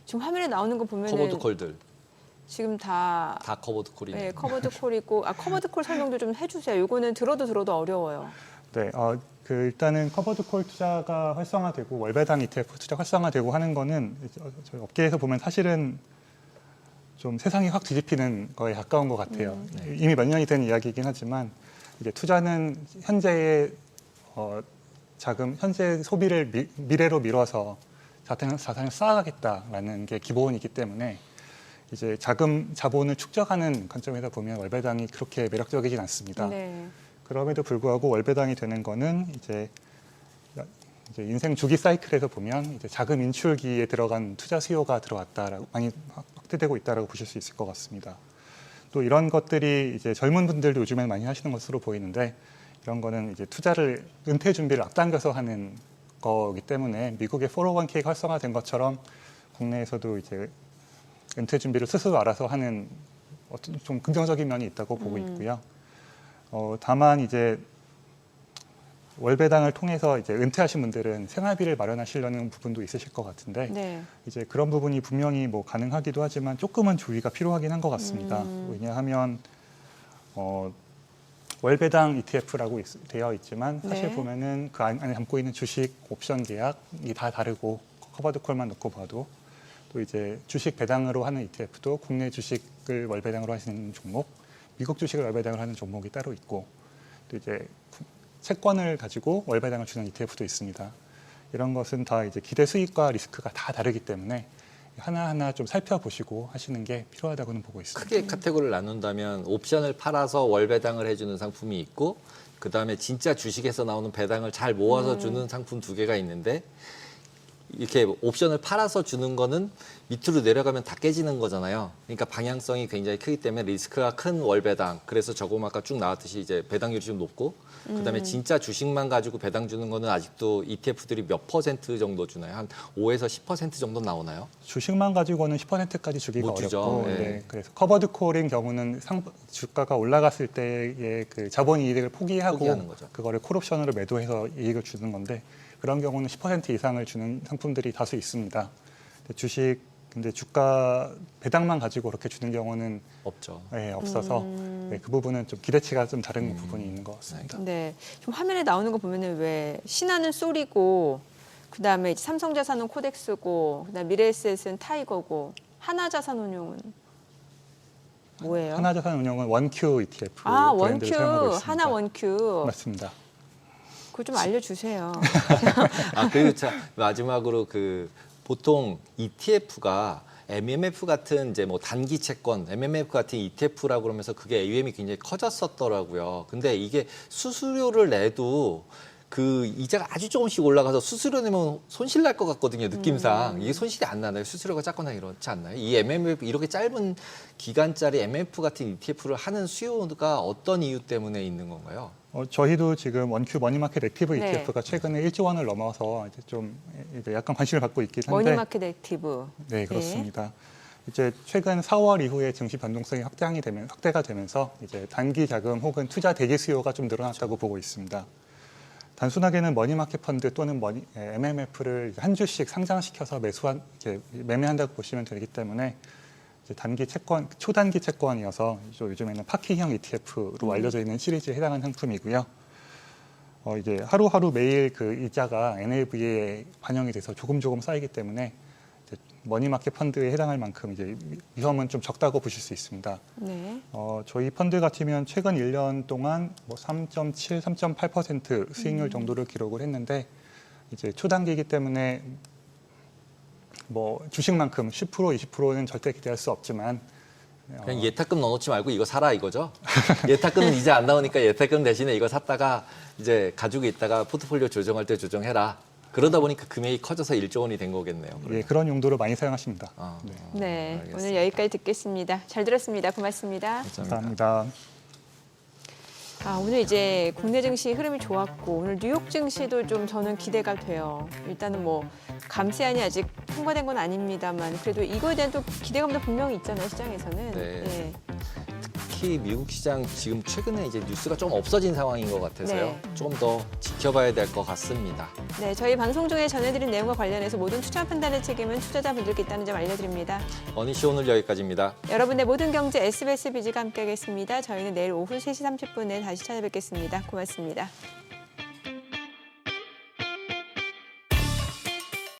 A: 지금 화면에 나오는 거 보면은
B: 커버드 콜들
A: 지금 다
B: 커버드 콜이네요.
A: 네, 커버드 콜이고 커버드 콜 설명도 좀 해주세요. 이거는 들어도 어려워요.
F: 네, 일단은 커버드 콜 투자가 활성화되고 월배당 ETF 투자 활성화되고 하는 거는 저희 업계에서 보면 사실은 좀 세상이 확 뒤집히는 거에 가까운 것 같아요. 이미 몇 년이 된 이야기이긴 하지만 이제 투자는 현재의 자금, 현재 소비를 미래로 미뤄서 자산을 쌓아가겠다라는 게 기본이기 때문에 이제 자본을 축적하는 관점에서 보면 월배당이 그렇게 매력적이진 않습니다.
A: 네.
F: 그럼에도 불구하고 월배당이 되는 거는 이제 인생 주기 사이클에서 보면 이제 자금 인출기에 들어간 투자 수요가 들어왔다라고 많이 확대되고 있다라고 보실 수 있을 것 같습니다. 또 이런 것들이 이제 젊은 분들도 요즘에 많이 하시는 것으로 보이는데 이런 거는 이제 투자를 은퇴 준비를 앞당겨서 하는 거기 때문에 미국의 401k가 활성화된 것처럼 국내에서도 이제 은퇴 준비를 스스로 알아서 하는 어떤 좀 긍정적인 면이 있다고 보고 있고요. 다만 이제 월배당을 통해서 이제 은퇴하신 분들은 생활비를 마련하시려는 부분도 있으실 것 같은데
A: 네.
F: 이제 그런 부분이 분명히 뭐 가능하기도 하지만 조금은 주의가 필요하긴 한 것 같습니다. 왜냐하면 월배당 ETF라고 되어 있지만 사실
A: 네.
F: 보면은 그 안에 담고 있는 주식, 옵션 계약이 다 다르고 커버드 콜만 놓고 봐도 또 이제 주식 배당으로 하는 ETF도 국내 주식을 월배당으로 하시는 종목, 미국 주식을 월배당으로 하는 종목이 따로 있고 또 이제 채권을 가지고 월배당을 주는 ETF도 있습니다. 이런 것은 다 이제 기대 수익과 리스크가 다 다르기 때문에 하나하나 좀 살펴보시고 하시는 게 필요하다고는 보고 있습니다.
B: 크게 카테고리를 나눈다면 옵션을 팔아서 월배당을 해주는 상품이 있고 그다음에 진짜 주식에서 나오는 배당을 잘 모아서 주는 상품 두 개가 있는데 이렇게 옵션을 팔아서 주는 거는 밑으로 내려가면 다 깨지는 거잖아요. 그러니까 방향성이 굉장히 크기 때문에 리스크가 큰 월배당. 그래서 저거 아까 쭉 나왔듯이 이제 배당률이 좀 높고 그다음에 진짜 주식만 가지고 배당 주는 거는 아직도 ETF들이 몇 % 정도 주나요? 한 5에서 10% 정도 나오나요?
F: 주식만 가지고는 10%까지 주기가
B: 못 주죠.
F: 어렵고
B: 네.
F: 네, 그래서 커버드 콜인 경우는 주가가 올라갔을 때의 그 자본 이익을
B: 포기하는
F: 포기하고
B: 거죠.
F: 그거를 콜옵션으로 매도해서 이익을 주는 건데 그런 경우는 10% 이상을 주는 상품들이 다수 있습니다. 근데 주가 배당만 가지고 그렇게 주는 경우는
B: 없죠.
F: 네, 없어서 네, 그 부분은 좀 기대치가 좀 다른 부분이 있는 것 같습니다.
A: 네. 좀 화면에 나오는 거 보면은 왜 신한은 쏘리고 그다음에 이제 삼성자산은 코덱스고 그다음 미래에셋은 타이거고 하나자산운용은 뭐예요?
F: 하나자산운용은 원큐 ETF
A: 원큐,
F: 브랜드를 사용하고 있습니다.
A: 하나 원큐.
F: 맞습니다.
A: 그거 좀 알려주세요.
B: 그리고 마지막으로 보통 ETF가 MMF 같은 이제 뭐 단기 채권, MMF 같은 ETF라고 그러면서 그게 AUM이 굉장히 커졌었더라고요. 근데 이게 수수료를 내도 그 이자가 아주 조금씩 올라가서 수수료 내면 손실 날 것 같거든요, 느낌상. 이게 손실이 안 나나요? 수수료가 작거나 이렇지 않나요? 이 MMF, 이렇게 짧은 기간짜리 MMF 같은 ETF를 하는 수요가 어떤 이유 때문에 있는 건가요?
F: 저희도 지금 원큐 머니마켓 액티브
A: 네.
F: ETF가 최근에 1조 원을 넘어서 이제 좀 이제 약간 관심을 받고 있긴 한데
A: 머니마켓 액티브.
F: 네, 그렇습니다. 이제 최근 4월 이후에 증시 변동성이 확대가 되면서 이제 단기 자금 혹은 투자 대기 수요가 좀 늘어났다고 보고 있습니다. 단순하게는 머니마켓 펀드 또는 MMF를 한 주씩 상장시켜서 매매한다고 보시면 되기 때문에 이제 단기 채권, 초단기 채권이어서 요즘에는 파키형 ETF로 알려져 있는 시리즈에 해당하는 상품이고요. 이제 하루하루 매일 그 이자가 NAV에 반영이 돼서 조금 쌓이기 때문에 이제 머니마켓 펀드에 해당할 만큼 이제 위험은 좀 적다고 보실 수 있습니다.
A: 네.
F: 저희 펀드 같으면 최근 1년 동안 뭐 3.7, 3.8% 수익률 정도를 기록을 했는데 이제 초단기이기 때문에 뭐 주식만큼 10%, 20%는 절대 기대할 수 없지만
B: 그냥 예탁금 넣어놓지 말고 이거 사라 이거죠? 예탁금은 이제 안 나오니까 예탁금 대신에 이거 샀다가 이제 가지고 있다가 포트폴리오 조정할 때 조정해라. 그러다 보니까 금액이 커져서 1조 원이 된 거겠네요.
F: 예, 그런 용도로 많이 사용하십니다.
A: 네.
B: 알겠습니다.
A: 오늘 여기까지 듣겠습니다. 잘 들었습니다. 고맙습니다.
F: 감사합니다.
A: 오늘 이제 국내 증시 흐름이 좋았고 오늘 뉴욕 증시도 좀 저는 기대가 돼요. 일단은 뭐 감세안이 아직 통과된 건 아닙니다만 그래도 이거에 대한 또 기대감도 분명히 있잖아요, 시장에서는.
B: 네.
A: 예.
B: 특히 미국 시장 지금 최근에 이제 뉴스가 좀 없어진 상황인 것 같아서요.
A: 네.
B: 좀 더 지켜봐야 될 것 같습니다.
A: 네, 저희 방송 중에 전해드린 내용과 관련해서 모든 투자 판단의 책임은 투자자분들께 있다는 점 알려드립니다.
B: 어니시 오늘 여기까지입니다.
A: 여러분의 모든 경제 SBS 비즈가 함께하겠습니다. 저희는 내일 오후 3시 30분에 다시 찾아뵙겠습니다. 고맙습니다.